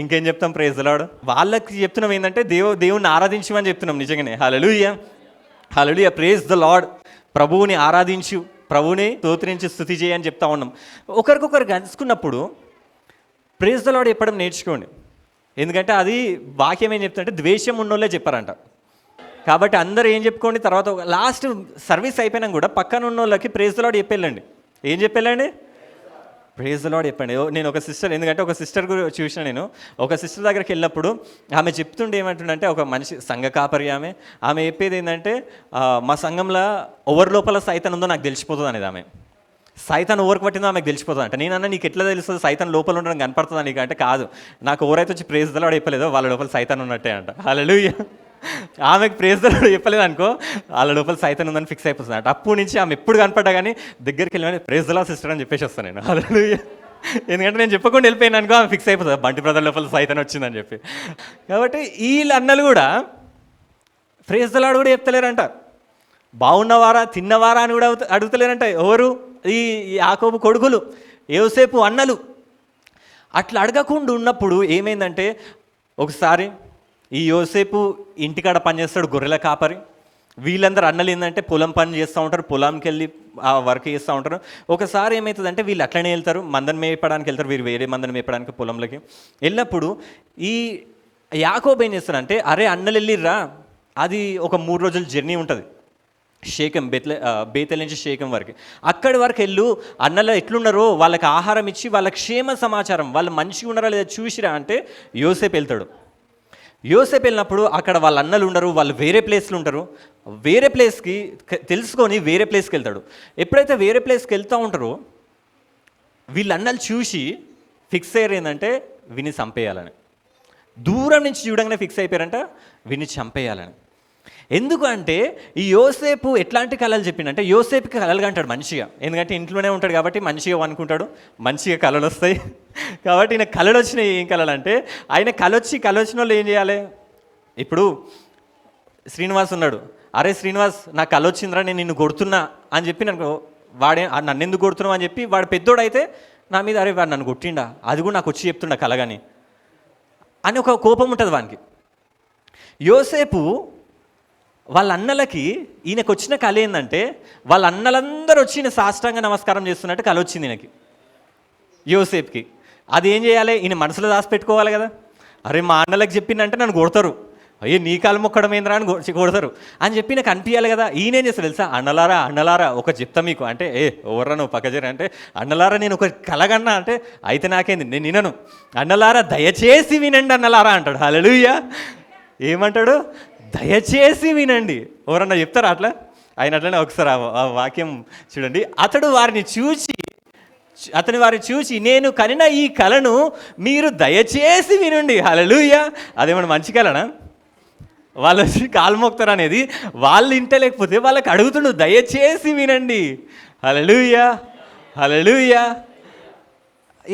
ఇంకేం చెప్తాం ప్రేజ్ ద లార్డ్. వాళ్ళకి చెప్తున్నాం ఏంటంటే దేవుణ్ణి ఆరాధించమని చెప్తున్నాం. నిజంగానే హల్లెలూయా, హల్లెలూయా. ప్రేజ్ ద లార్డ్, ప్రభువుని ఆరాధించు, ప్రభువుని స్తోత్రించి స్తుతి చేయని చెప్తా ఉన్నాం. ఒకరికొకరు కలుసుకున్నప్పుడు ప్రేజ్ ద లార్డ్ చెప్పడం నేర్చుకోండి. ఎందుకంటే అది వాక్యం ఏం చెప్తుందంటే, ద్వేషం ఉన్నోళ్ళే చెప్పారంట. కాబట్టి అందరూ ఏం చెప్పుకోండి, తర్వాత లాస్ట్ సర్వీస్ అయిపోయినా కూడా పక్కన ఉన్న వాళ్ళకి ప్రేజ్ ద లార్డ్ చెప్పేళ్ళండి. ఏం చెప్పేళ్ళండి? ప్రైజ్ ద లార్డ్ చెప్పండి. నేను ఒక సిస్టర్, ఎందుకంటే ఒక సిస్టర్ చూసిన నేను ఒక సిస్టర్ దగ్గరికి వెళ్ళినప్పుడు ఆమె చెప్తుండే ఏమంటుండంటే, ఒక మనిషి సంఘ కాపరి ఆమె చెప్పేది ఏంటంటే, మా సంఘంలో ఎవరి లోపల సైతాన్ ఉందో నాకు తెలిసిపోతుంది అనేది. ఆమె సైతాన్ ఎవరికి పట్టిందో ఆమెకు తెలిసిపోతుంది అంట. నేనన్నా నీకు ఎట్లా తెలుస్తుంది సైతాన్ లోపల ఉండడం కనపడుతుందా నీకు అంటే, కాదు, నాకు ఎవరైతే వచ్చి ప్రైజ్ ద లార్డ్ చెప్పలేదో వాళ్ళ లోపల సైతాన్ ఉన్నట్టే అంట. హల్లెలూయా. ఆమెకు ప్రైజ్ ద లార్డ్ చెప్పలేదు అనుకో, వాళ్ళ లోపల సైతాన్ ఉందని ఫిక్స్ అయిపోతుంది అంట. అప్పటి నుంచి ఆమె ఎప్పుడు కనపడ్డా కానీ దగ్గరికి వెళ్ళి ప్రైజ్ ద లార్డ్ సిస్టర్ అని చెప్పేసి వస్తాను నేను. హల్లెలూయా. ఎందుకంటే నేను చెప్పకుండా వెళ్ళిపోయాను అనుకో, ఆమె ఫిక్స్ అయిపోతుంది బంటి బ్రదర్ లోపల సైతాన్ వచ్చిందని చెప్పి. కాబట్టి వీళ్ళ అన్నలు కూడా ప్రైజ్ ద లార్డ్ కూడా చెప్తలేరంట. బాగున్నవారా తిన్నవారా అని కూడా అడుగుతలేరంట. ఎవరు? ఈ యాకోబు కొడుకులు, యోసేపు అన్నలు. అట్లా అడగకుండా ఉన్నప్పుడు ఏమైందంటే, ఒకసారి ఈ యోసేపు ఇంటికాడ పనిచేస్తాడు, గొర్రెల కాపరి. వీళ్ళందరూ అన్నలు ఏంటంటే పొలం పని చేస్తూ ఉంటారు, పొలంకి వెళ్ళి ఆ వర్క్ చేస్తూ ఉంటారు. ఒకసారి ఏమవుతుందంటే వీళ్ళు అట్లనే వెళ్తారు, మందను మేపడానికి వెళ్తారు, వీరు వేరే మందను మేపడానికి పొలంలోకి వెళ్ళినప్పుడు ఈ యాకోబు ఏం చేస్తారంటే, అరే అన్నలు వెళ్ళిర్రా, అది ఒక 3 రోజుల జర్నీ ఉంటుంది షేకం, బేతెల్ నుంచి షేకం వరకు. అక్కడి వరకు వెళ్ళు, అన్నలు ఎట్లున్నారో వాళ్ళకి ఆహారం ఇచ్చి వాళ్ళ క్షేమ సమాచారం, వాళ్ళు మంచిగా ఉన్నారా లేదా చూసిరా అంటే యోసేపు వెళ్తాడు. యోసేపు వెళ్ళినప్పుడు అక్కడ వాళ్ళ అన్నలు ఉండరు, వాళ్ళు వేరే ప్లేస్లో ఉంటారు. వేరే ప్లేస్కి తెలుసుకొని వేరే ప్లేస్కి వెళ్తాడు. ఎప్పుడైతే వేరే ప్లేస్కి వెళ్తూ ఉంటారో వీళ్ళ అన్నలు చూసి ఫిక్స్ అయ్యారు ఏంటంటే విని చంపేయాలని. దూరం నుంచి చూడంగానే ఫిక్స్ అయిపోయారంట విని చంపేయాలని. ఎందుకు అంటే ఈ యోసేపు ఎట్లాంటి కళలు చెప్పిండంటే, యోసేపుకి కళలు అంటాడు మంచిగా, ఎందుకంటే ఇంట్లోనే ఉంటాడు కాబట్టి మంచిగా అనుకుంటాడు, మంచిగా కళలు వస్తాయి. కాబట్టి ఈయన కళలు వచ్చినాయి. ఏం కళలు అంటే, ఆయన కళ వచ్చిన వాళ్ళు ఏం చేయాలి? ఇప్పుడు శ్రీనివాస్ ఉన్నాడు, అరే శ్రీనివాస్ నాకు కళ వచ్చిందిరా, నేను నిన్ను కొడుతున్నా అని చెప్పి వాడే నన్ను ఎందుకు కొడుతున్నావు అని చెప్పి, వాడు పెద్దోడైతే నా మీద అరే వాడు నన్ను కొట్టిండా, అది కూడా నాకు వచ్చి చెప్తుండా కలగాని అని ఒక కోపం ఉంటుంది వానికి. యోసేపు వాళ్ళ అన్నలకి ఈయనకు వచ్చిన కళ ఏంటంటే, వాళ్ళ అన్నలందరూ వచ్చి ఈయన సాష్టాంగ నమస్కారం చేస్తున్నట్టు కళ వచ్చింది ఈయనకి, యోసేపుకి. అది ఏం చేయాలి? ఈయన మనసులో దాచిపెట్టుకోవాలి కదా. అరే మా అన్నలకు చెప్పిందంటే నన్ను కొడతారు, అయ్యే నీ కాలు మొక్కడం ఏంద్రా అని కొడతారు అని చెప్పి నాకు అనిపించాలి కదా. ఈయన ఏం చేస్తాడు తెలుసా? అన్నలారా ఒక చెప్తా మీకు అంటే, ఎవర్రా నువ్వు పక్కజరి అంటే, అన్నలారా నేను ఒక కలగన్నా అంటే, అయితే నాకేంది, నేను వినను, అన్నలారా దయచేసి వినండి అన్నలారా అంటాడు. హల్లెలూయా. ఏమంటాడు? దయచేసి వినండి. ఎవరన్నా చెప్తారా అట్లా? ఆయన అట్లనే ఒకసారి ఆ వాక్యం చూడండి. అతడు వారిని చూసి నేను కనిన ఈ కళను మీరు దయచేసి వినండి. హల్లెలూయా. అదేమన్నా మంచి కళనా? వాళ్ళు వచ్చి కాలు మోక్తారు అనేది వాళ్ళు ఇంట, లేకపోతే వాళ్ళకి అడుగుతుండు దయచేసి వినండి. హల్లెలూయా, హల్లెలూయా.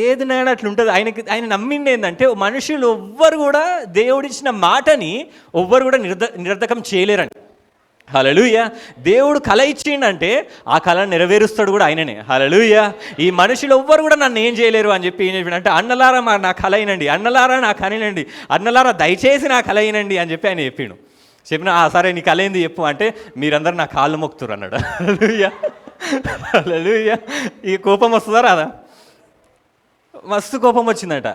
ఏది నాడు అట్లుంటుంది. ఆయన నమ్మింది ఏంటంటే, మనుషులు ఎవ్వరు కూడా దేవుడిచ్చిన మాటని ఎవ్వరు కూడా నిరర్ధకం చేయలేరండి. హల్లెలూయా. దేవుడు కళ ఇచ్చిండంటే ఆ కళను నెరవేరుస్తాడు కూడా ఆయననే. హల్లెలూయా. ఈ మనుషులు ఎవ్వరు కూడా నన్ను ఏం చేయలేరు అని చెప్పి ఏం చెప్పినంటే, అన్నలారా నా కళ అయినండి, అన్నలారా నా కనినండి, అన్నలారా దయచేసి నా కళ అయినండి అని చెప్పి ఆయన చెప్పిన సరే నీ కళ ఏంది చెప్పు అంటే, మీరందరూ నా కాళ్ళు మొక్కుతురు అన్నాడు. హల్లెలూయా, హల్లెలూయా. ఈ కోపం వస్తుందా రాదా? మస్తు కోపం వచ్చిందట.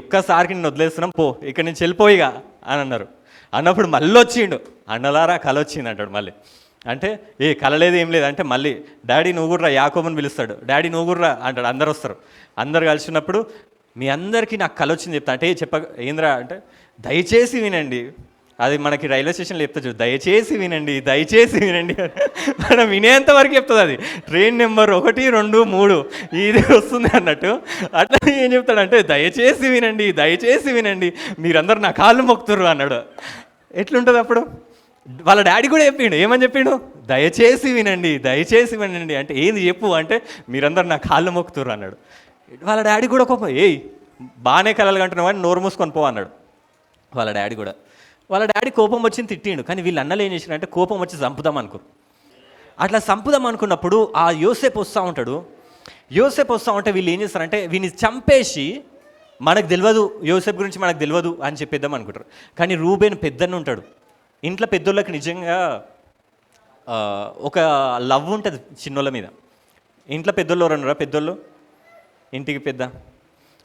ఒక్కసారికి నేను వదిలేస్తున్నాం, పో ఇక్కడ నుంచి వెళ్ళిపోయిగా అని అన్నారు. అన్నప్పుడు మళ్ళీ వచ్చిండు, అన్నలారా కళ వచ్చింది అంటాడు మళ్ళీ. అంటే కళ లేదు ఏం లేదు అంటే, మళ్ళీ డాడీ నువ్వు కూడా రా, యాకోబుని పిలుస్తాడు, డాడీ నువ్వు కూడా రా అంటాడు. అందరు వస్తారు. అందరు కలిసినప్పుడు మీ అందరికీ నాకు కళ వచ్చింది చెప్తా అంటే, ఏంద్రా అంటే, దయచేసి వినండి. అది మనకి రైల్వే స్టేషన్లో చెప్తా చూడు, దయచేసి వినండి, దయచేసి వినండి. మనం వినేంత వరకు చెప్తుంది అది. ట్రైన్ నెంబర్ 1, 2, 3 ఇది వస్తుంది అన్నట్టు. అట్లా ఏం చెప్తాడంటే, దయచేసి వినండి, దయచేసి వినండి, మీరందరూ నా కాళ్ళు మొక్కుతుర్రు అన్నాడు. ఎట్లుంటుంది అప్పుడు? వాళ్ళ డాడీ కూడా చెప్పిండు. ఏమని చెప్పిండు? దయచేసి వినండి, దయచేసి వినండి అంటే ఏంది చెప్పు అంటే, మీరందరూ నా కాళ్ళు మొక్కుతుర్రు అన్నాడు. వాళ్ళ డాడీ కూడా కోపం, బాగానే కలలు కంటున్నావు అని నోరు మూసుకొని పో అన్నాడు వాళ్ళ డాడీ కోపం వచ్చింది, తిట్టిండు. కానీ వీళ్ళు అన్నలు ఏం చేసినారంటే, కోపం వచ్చి చంపుదాం అనుకోరు. అట్లా చంపుదాం అనుకున్నప్పుడు ఆ యోసేపు వస్తూ ఉంటే వీళ్ళు ఏం చేస్తారంటే, వీని చంపేసి మనకు తెలియదు, యోసేపు గురించి మనకు తెలియదు అని చెప్పేద్దాం అనుకుంటారు. కానీ రూబేన్ పెద్దన్న ఉంటాడు. ఇంట్లో పెద్దోళ్ళకి నిజంగా ఒక లవ్ ఉంటుంది చిన్నోళ్ళ మీద. ఇంట్లో పెద్దోళ్ళు ఎవరన్నారా? పెద్దోళ్ళు ఇంటికి పెద్ద,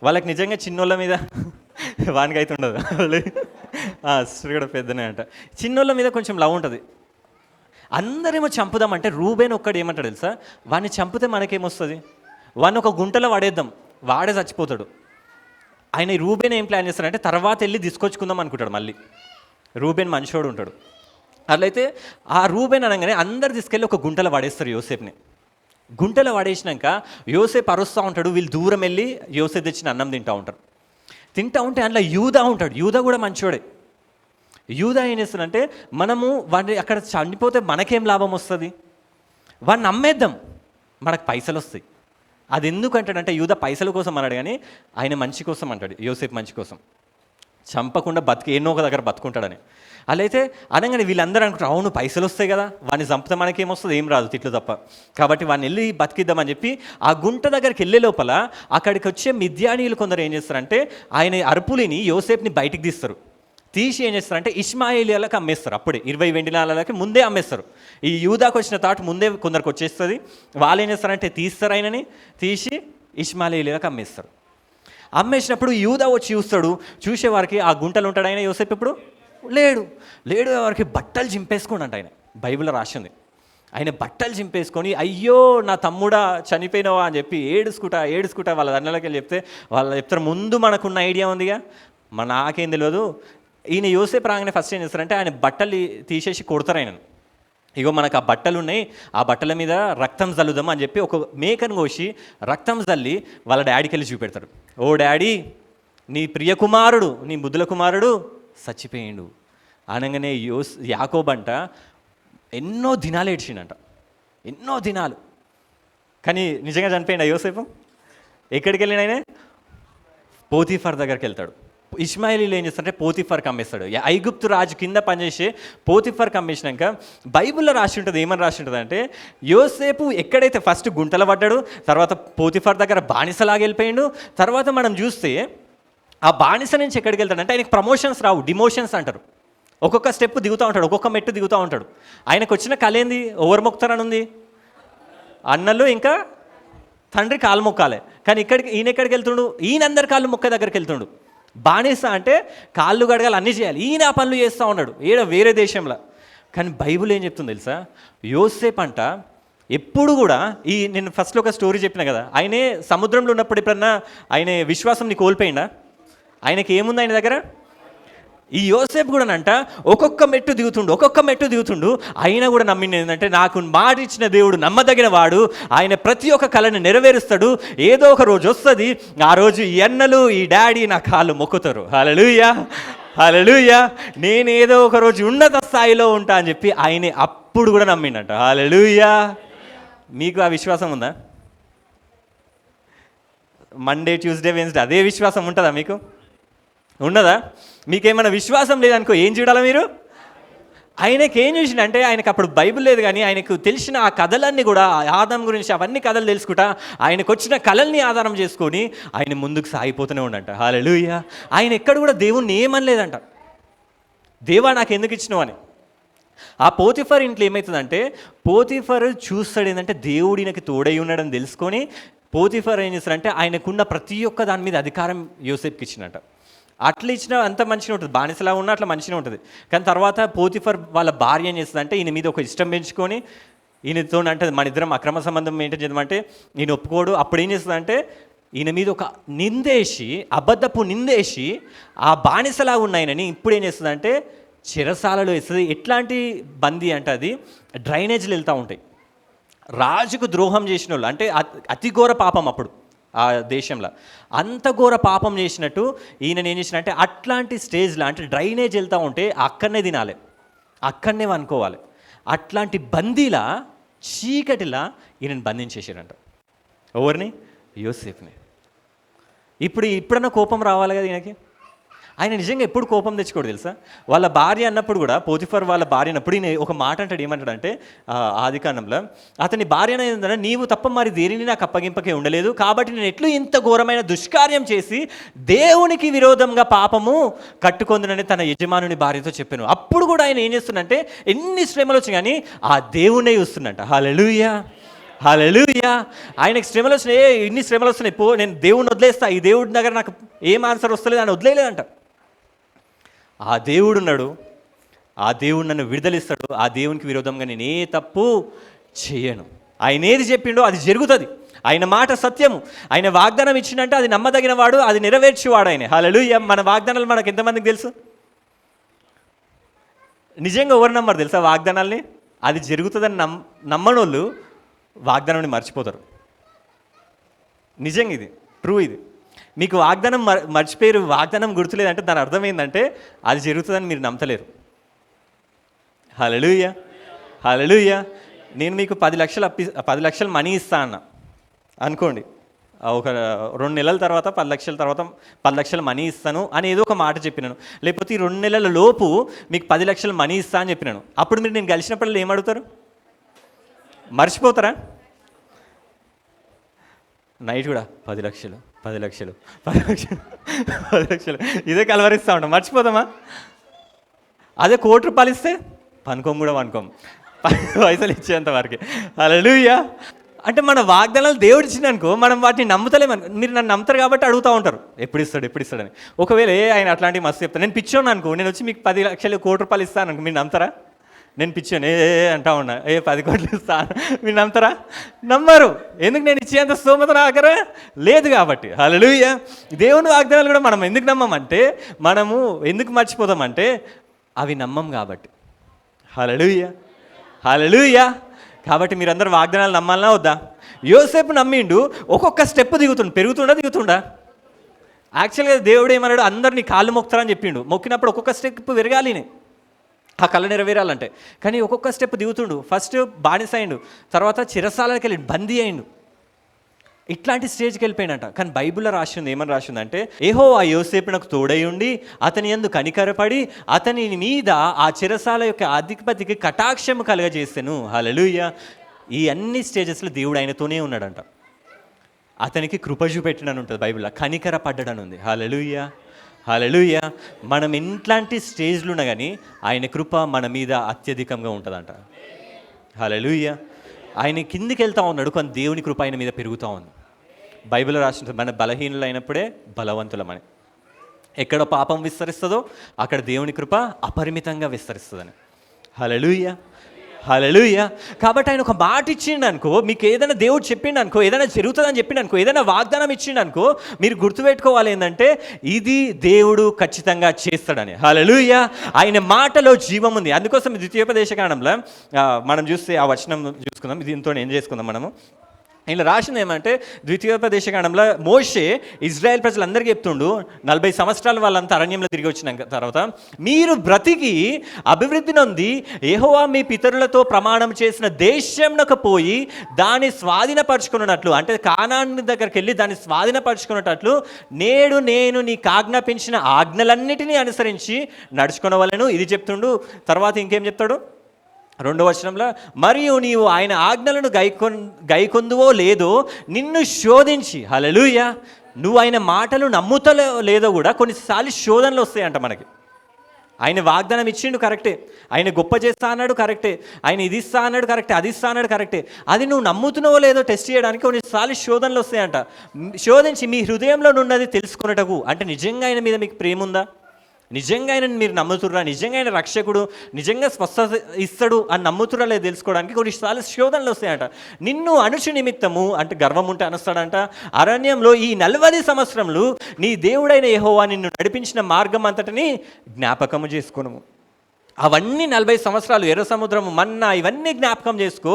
వాళ్ళకి నిజంగా చిన్నోళ్ళ మీద వానికి అయితే ఉండదు. సిస్టర్ కూడా పెద్దనే అంట. చిన్నోళ్ళ మీద కొంచెం లవ్ ఉంటుంది. అందరేమో చంపుదామంటే రూబేన్ ఒక్కడు ఏమంటాడు తెలుసా? వాడిని చంపితే మనకేమొస్తుంది? వాడిని ఒక గుంటలో వాడేద్దాం, వాడే చచ్చిపోతాడు. ఆయన రూబేన్ ఏం ప్లాన్ చేస్తాడంటే తర్వాత వెళ్ళి తీసుకొచ్చుకుందాం అనుకుంటాడు. మళ్ళీ రూబేన్ మనిషోడు ఉంటాడు. అట్లయితే ఆ రూబేన్ అనగానే అందరు తీసుకెళ్ళి ఒక గుంటలో వాడేస్తారు యోసేపుని. గుంటలో వాడేసినాక యోసేపు అరుస్తూ ఉంటాడు. వీళ్ళు దూరం వెళ్ళి యోసేపు తెచ్చిన అన్నం తింటూ ఉంటారు. తింటూ ఉంటే అందులో యూదా ఉంటాడు. యూదా కూడా మంచోడే. యూదా ఏం చేస్తాడంటే, మనము వాడిని అక్కడ చనిపోతే మనకేం లాభం వస్తుంది, వాడిని అమ్మేద్దాం, మనకు పైసలు వస్తాయి. అది ఎందుకు అంటాడంటే, యూదా పైసల కోసం అన్నాడు కానీ ఆయన మంచి కోసం అంటాడు. యోసేపు మంచి కోసం, చంపకుండా ఎన్నో ఒక దగ్గర బతుకుంటాడని. అలా అయితే అనగానే వీళ్ళందరూ అనుకుంటారు, అవును పైసలు వస్తాయి కదా, వాడిని చంపితే మనకేమొస్తుంది, ఏం రాదు, తిట్లు తప్ప. కాబట్టి వాడిని వెళ్ళి బతికిద్దామని చెప్పి ఆ గుంట దగ్గరికి వెళ్ళే లోపల అక్కడికి వచ్చే మిద్యానీయులు కొందరు ఏం చేస్తారంటే, ఆయన అరుపులిని యోసేపుని బయటికి తీస్తారు. తీసి ఏం చేస్తారంటే ఇష్మాయేలీయులకు అమ్మేస్తారు. అప్పుడే 20 వెండి నాణాలకి ముందే అమ్మేస్తారు. ఈ యూదాకు వచ్చిన తాటు ముందే కొందరికి వచ్చేస్తుంది. వాళ్ళు ఏం చేస్తారంటే తీస్తారు, ఆయనని తీసి ఇష్మాయేలీయులకు అమ్మేస్తారు. అమ్మేసినప్పుడు యూదా వచ్చి చూస్తాడు. చూసేవారికి ఆ గుంటలు ఉంటాడు ఆయన. యోసేపు ఇప్పుడు లేడు. వారికి బట్టలు చింపేసుకోండి అంట. ఆయన బైబిల్లో రాసింది. ఆయన బట్టలు చింపేసుకొని, అయ్యో నా తమ్ముడా చనిపోయినావా అని చెప్పి ఏడుసుకుంటా వాళ్ళ దండలకి వెళ్ళి చెప్తే వాళ్ళు చెప్తారు, ముందు మనకున్న ఐడియా ఉందిగా, నాకేం తెలియదు. ఈయన యోసేపు రాగానే ఫస్ట్ ఏం చేస్తారంటే ఆయన బట్టలు తీసేసి కొడతారు ఆయనను. ఇగో మనకు ఆ బట్టలు ఉన్నాయి, ఆ బట్టల మీద రక్తం చల్లుదాం అని చెప్పి ఒక మేకను కోసి రక్తం చల్లి వాళ్ళ డాడీకి వెళ్ళి చూపెడతాడు. ఓ డాడీ, నీ ప్రియ కుమారుడు, నీ ముద్దుల కుమారుడు చచ్చిపోయిండు అనగానే యాకోబంట ఎన్నో దినాలు ఏడ్చిండంట. ఎన్నో దినాలు. కానీ నిజంగా చనిపోయిండు యోసేపు. ఎక్కడికి వెళ్ళిన ఆయన? పోతీఫర్ దగ్గరికి వెళ్తాడు. ఇష్మాయేలీలు ఏం చేస్తారంటే పోతీఫర్కి అమ్మేస్తాడు. ఐగుప్తు రాజు కింద పనిచేసే పోతీఫర్కి అమ్మేసినాక బైబిల్లో రాసి ఉంటుంది, ఏమని రాసి ఉంటుంది అంటే, యోసేపు ఎక్కడైతే ఫస్ట్ గుంటలు పడ్డాడు, తర్వాత పోతీఫర్ దగ్గర బానిసలాగా వెళ్ళిపోయాడు. తర్వాత మనం చూస్తే ఆ బానిస నుంచి ఎక్కడికి వెళ్తాడంటే ఆయనకు ప్రమోషన్స్ రావు, డిమోషన్స్ అంటారు. ఒక్కొక్క స్టెప్ దిగుతూ ఉంటాడు, ఒక్కొక్క మెట్టు దిగుతూ ఉంటాడు. ఆయనకు వచ్చిన కళ ఏంది? ఓవర్ మొక్తారని ఉంది, అన్నలు ఇంకా తండ్రి కాలు మొక్కాలి. కానీ ఈయన ఎక్కడికి వెళ్తుండు? ఈయన అందరి కాళ్ళు మొక్క దగ్గరికి వెళ్తుండు. బానిస అంటే కాళ్ళు గడగాలి, అన్నీ చేయాలి. ఈయన ఆ పనులు చేస్తూ ఉన్నాడు వేరే దేశంలో. కానీ బైబిల్ ఏం చెప్తుంది తెలుసా? యోసేపు అంట ఎప్పుడు కూడా నేను ఫస్ట్లో ఒక స్టోరీ చెప్పిన కదా, ఆయనే సముద్రంలో ఉన్నప్పుడు ఎప్పుడన్నా ఆయన విశ్వాసం కోల్పోయిందా? ఆయనకి ఏముంది ఆయన దగ్గర? ఈ యోసేపు కూడా అంట ఒక్కొక్క మెట్టు దిగుతుండు. అయినా కూడా నమ్మింది ఏంటంటే, నాకు మాట ఇచ్చిన దేవుడు నమ్మదగిన వాడు, ఆయన ప్రతి ఒక్క కళని నెరవేరుస్తాడు. ఏదో ఒక రోజు వస్తుంది, ఆ రోజు ఈ అన్నలు ఈ డాడీ నా కాళ్ళు మొక్కుతారు. హల్లెలూయా, నేనేదో ఒక రోజు ఉన్నత స్థాయిలో ఉంటా అని చెప్పి ఆయనే అప్పుడు కూడా నమ్మిండంట. హల్లెలూయా. మీకు ఆ విశ్వాసం ఉందా? మండే, ట్యూస్డే, వెన్స్డే అదే విశ్వాసం ఉంటుందా మీకు? ఉన్నదా? మీకేమైనా విశ్వాసం లేదనుకో, ఏం చూడాలా మీరు? ఆయనకి ఏం చూసిందంటే, ఆయనకు అప్పుడు బైబిల్ లేదు కానీ ఆయనకు తెలిసిన ఆ కథలన్నీ కూడా, ఆదాం గురించి అవన్నీ కథలు తెలుసుకుంటా, ఆయనకు వచ్చిన కళల్ని ఆధారం చేసుకొని ఆయన ముందుకు సాగిపోతూనే ఉండంట. హల్లెలూయా. ఆయన ఎక్కడ కూడా దేవుణ్ణి ఏమనలేదంట, దేవా నాకు ఎందుకు ఇచ్చినావు అని. ఆ పోతీఫర్ ఇంట్లో ఏమవుతుందంటే, పోతీఫర్ చూస్తాడు ఏంటంటే దేవుడు ఈయనకి తోడై ఉన్నాడని తెలుసుకొని పోతీఫర్ ఏం చేస్తాడంటే ఆయనకున్న ప్రతి ఒక్క దాని మీద అధికారం యోసేపుకి ఇచ్చినట్ట. అట్లా ఇచ్చిన అంత మంచిగా ఉంటుంది, బానిసలా ఉన్న అట్లా మంచిగా ఉంటుంది. కానీ తర్వాత పోతీఫర్ వాళ్ళ భార్య ఏం చేస్తుందంటే ఈయన మీద ఒక ఇష్టం పెంచుకొని ఈయనతో అంటే మన ఇద్దరం అక్రమ సంబంధం మెయింటైన్ చేద్దామంటే ఈయన ఒప్పుకోడు. అప్పుడు ఏం చేస్తుందంటే ఈయన మీద ఒక అబద్ధపు నిందేసి ఆ బానిసలా ఉన్న ఆయనని ఇప్పుడు ఏం చేస్తుందంటే చెరసాలలో వేస్తుంది. ఎట్లాంటి బందీ అంటే అది డ్రైనేజీలు వెళ్తూ ఉంటాయి. రాజుకు ద్రోహం చేసిన వాళ్ళు అంటే అతి ఘోర పాపం అప్పుడు ఆ దేశంలో, అంత ఘోర పాపం చేసినట్టు ఈయన ఏం చేసిన అంటే అట్లాంటి స్టేజ్లో అంటే డ్రైనేజ్ వెళ్తూ ఉంటే అక్కడనే తినాలి, అక్కడనే అనుకోవాలి. అట్లాంటి బందీలా చీకటిలా ఈయనని బంధించేసారంట. ఎవరిని? యోసేపుని. ఇప్పుడన్నా కోపం రావాలి కదా ఈయనకి. ఆయన నిజంగా ఎప్పుడు కోపం తెచ్చుకోడు తెలుసా? వాళ్ళ భార్య అన్నప్పుడు కూడా, పోతీఫర్ వాళ్ళ భార్య అన్నప్పుడు ఈయన ఒక మాట అంటాడు. ఏమంటాడంటే ఆదికాండంలో, అతని భార్య ఏంటంటే, నీవు తప్ప మరి దేనిని నాకు అప్పగింపకే ఉండలేదు, కాబట్టి నేను ఎట్లు ఇంత ఘోరమైన దుష్కార్యం చేసి దేవునికి విరోధంగా పాపము కట్టుకొందునని తన యజమానుని భార్యతో చెప్పాను. అప్పుడు కూడా ఆయన ఏం చేస్తున్నంటే ఎన్ని శ్రమలు వచ్చి కానీ ఆ దేవుణ్ణే చూస్తున్నట్ట. హల్లెలూయా. ఆయనకి శ్రమలు వచ్చినాయి, ఇన్ని శ్రమలు వస్తున్నాయి, నేను దేవుడిని వదిలేస్తా, ఈ దేవుడి దగ్గర నాకు ఏం ఆన్సర్ వస్తలేదు అని వదిలేలేదంట. ఆ దేవుడు ఉన్నాడు, ఆ దేవుడు నన్ను విడుదలిస్తాడు, ఆ దేవునికి విరోధంగా నేను ఏ తప్పు చేయను. ఆయన ఏది చెప్పిండో అది జరుగుతుంది. ఆయన మాట సత్యము. ఆయన వాగ్దానం ఇచ్చిందంటే అది నమ్మదగిన వాడు, అది నెరవేర్చేవాడు ఆయన. హల్లెలూయా. మన వాగ్దానాలు మనకు ఎంతమందికి తెలుసు? నిజంగా ఎవరు నమ్మరు తెలుసా వాగ్దానాల్ని? అది జరుగుతుందని నమ్మనోళ్ళు వాగ్దానాన్ని మర్చిపోతారు. నిజంగా ఇది ట్రూ. ఇది మీకు వాగ్దానం మర్చిపోయారు, వాగ్దానం గుర్తులేదంటే దాని అర్థం ఏంటంటే అది జరుగుతుందని మీరు నమ్మతలేరు. హల్లెలూయా, హల్లెలూయా. నేను మీకు 10 లక్షలు మనీ ఇస్తా అన్న అనుకోండి, ఒక 2 నెలల తర్వాత 10 లక్షల తర్వాత 10 లక్షలు మనీ ఇస్తాను అని ఏదో ఒక మాట చెప్పినాను. లేకపోతే ఈ 2 నెలల లోపు మీకు 10 లక్షలు మనీ ఇస్తా అని చెప్పినాను. అప్పుడు మీరు నేను కలిసినప్పుడు ఏమడుగుతారు? మర్చిపోతారా? నైట్ కూడా 10 లక్షలు 10 లక్షలు 10 లక్షలు 10 లక్షలు ఇదే కలవరిస్తూ ఉంటాం. మర్చిపోతామా? అదే ₹1,00,00,000 ఇస్తే పనుకోం కూడా పనుకోం, పైసలు ఇచ్చేంత వరకే. హల్లెలూయా. అంటే మన వాగ్దానాలు దేవుడు ఇచ్చిననుకో మనం వాటిని నమ్ముతలేమనుకో. మీరు నన్ను నమ్ముతారు కాబట్టి అడుగుతూ ఉంటారు ఎప్పుడు ఇస్తాడని. ఒకవేళ ఆయన అట్లాంటివి మస్తు చెప్తాను, నేను పిచ్చోను అనుకో, నేను వచ్చి మీకు 10 లక్షలు ₹1,00,00,000 ఇస్తాను అనుకో, మీరు నమ్ముతారా? నేను పిచ్చాను అంటా ఉన్నా, 10 కోట్లు ఇస్తాను, మీరు నమ్ముతారా? నమ్మరు. ఎందుకు? నేను ఇచ్చేంత స్తోమత నాకరా లేదు కాబట్టి. హల్లెలూయా. దేవుని వాగ్దానాలు కూడా మనం ఎందుకు నమ్మమంటే, మనము ఎందుకు మర్చిపోతామంటే అవి నమ్మం కాబట్టి. హల్లెలూయా, హల్లెలూయా. కాబట్టి మీరందరూ వాగ్దానాలు నమ్మాలనా వద్దా? యోసేపు నమ్మిండు, ఒక్కొక్క స్టెప్ పెరుగుతుండా. యాక్చువల్గా దేవుడు ఏమన్నాడు? అందరినీ కాళ్ళు మొక్కుతారని చెప్పిండు. మొక్కినప్పుడు ఒక్కొక్క స్టెప్ పెరగాలి, ఆ కళ నెరవేరాలంటే. కానీ ఒక్కొక్క స్టెప్ దిగుతుండు. ఫస్ట్ బానిస అయిండు, తర్వాత చిరసాలకి వెళ్ళి బందీ అయిండు, ఇట్లాంటి స్టేజ్కి వెళ్ళిపోయినట్ట. కానీ బైబిల్లో రాసింది ఏమని రాసిందంటే, యెహోవా యోసేపునకు తోడై ఉండి అతని యందు కనికరపడి అతని మీద ఆ చిరసాల యొక్క అధిపతికి కటాక్షము కలుగజేసెను. హల్లెలూయా. ఈ అన్ని స్టేజెస్లో దేవుడు ఆయనతోనే ఉన్నాడంట. అతనికి కృప చూపెట్టినని ఉంటుంది బైబిల్లో, కనికర పడ్డడని ఉంది. హల్లెలూయా, హల్లెలూయా. మనం ఎట్లాంటి స్టేజ్లు ఉన్నా కానీ ఆయన కృప మన మీద అత్యధికంగా ఉంటుందంట. హల్లెలూయా. ఆయన కిందికి వెళ్తూ ఉన్నాడు, కానీ దేవుని కృప ఆయన మీద పెరుగుతూ ఉంది. బైబిల్లో రాసి మన బలహీనులు అయినప్పుడే బలవంతులమని. ఎక్కడ పాపం విస్తరిస్తుందో అక్కడ దేవుని కృప అపరిమితంగా విస్తరిస్తుందని. హల్లెలూయా, హల్లెలూయా. కాబట్టి ఆయన ఒక మాట ఇచ్చిండు అనుకో, మీకు ఏదైనా దేవుడు చెప్పిండు అనుకో, ఏదైనా జరుగుతుందని చెప్పిండు అనుకో, ఏదైనా వాగ్దానం ఇచ్చిండు అనుకో, మీరు గుర్తుపెట్టుకోవాలి ఏంటంటే ఇది దేవుడు ఖచ్చితంగా చేస్తాడని. హల్లెలూయా. ఆయన మాటలో జీవం ఉంది. అందుకోసం ద్వితీయోపదేశకాండంలో మనం చూస్తే ఆ వచనం చూసుకుందాం. దీంతో ఏం చేసుకుందాం మనము. ఇలా రాసింది ఏమంటే, ద్వితీయోపదేశకాండంలో మోషే ఇజ్రాయెల్ ప్రజలందరికీ చెప్తుండు, 40 సంవత్సరాలు వాళ్ళంతా అరణ్యంలో తిరిగి వచ్చిన తర్వాత, మీరు బ్రతికి అభివృద్ధి నొంది యెహోవా మీ పితరులతో ప్రమాణం చేసిన దేశంలోకి పోయి దాన్ని స్వాధీనపరచుకున్నట్లు, అంటే కానాను దగ్గరికి వెళ్ళి దాన్ని స్వాధీనపరచుకున్నట్లు నేడు నేను నీకు ఆజ్ఞాపించిన ఆజ్ఞలన్నిటినీ అనుసరించి నడుచుకునవలెను. ఇది చెప్తుండు. తర్వాత ఇంకేం చెప్తాడు? 2వ వచనంలో, మరియు నీవు ఆయన ఆజ్ఞలను గైకొందువో లేదో నిన్ను శోధించి. హల్లెలూయా. నువ్వు ఆయన మాటలు నమ్ముతలే లేదో కూడా కొన్నిసార్లు శోధనలు వస్తాయంట మనకి. ఆయన వాగ్దానం ఇచ్చిండు కరెక్టే, ఆయన గొప్ప చేస్తా అన్నాడు కరెక్టే, ఆయన ఇది ఇస్తా అన్నాడు కరెక్టే, అది ఇస్తా అన్నాడు కరెక్టే. అది నువ్వు నమ్ముతున్నావో లేదో టెస్ట్ చేయడానికి కొన్నిసార్లు శోధనలు వస్తాయంట. శోధించి మీ హృదయంలో ఉన్నది తెలుసుకున్నటకు, అంటే నిజంగా ఆయన మీద మీకు ప్రేమ ఉందా, నిజంగా ఆయన మీరు నమ్ముతుర్రా, నిజంగా ఆయన రక్షకుడు, నిజంగా స్వస్థత ఇస్తాడు అని నమ్ముతురా లేదు తెలుసుకోవడానికి కొన్నిసార్లు శోధనలు వస్తాయంట. నిన్ను అనుచు నిమిత్తము, అంటే గర్వం ఉంటే అనుస్తాడంట, అరణ్యంలో ఈ 40 సంవత్సరములు నీ దేవుడైన యెహోవా నిన్ను నడిపించిన మార్గం అంతటిని జ్ఞాపకము చేసుకును. అవన్నీ 40 సంవత్సరాలు, ఎర్ర సముద్రము, మన్నా, ఇవన్నీ జ్ఞాపకం చేసుకో.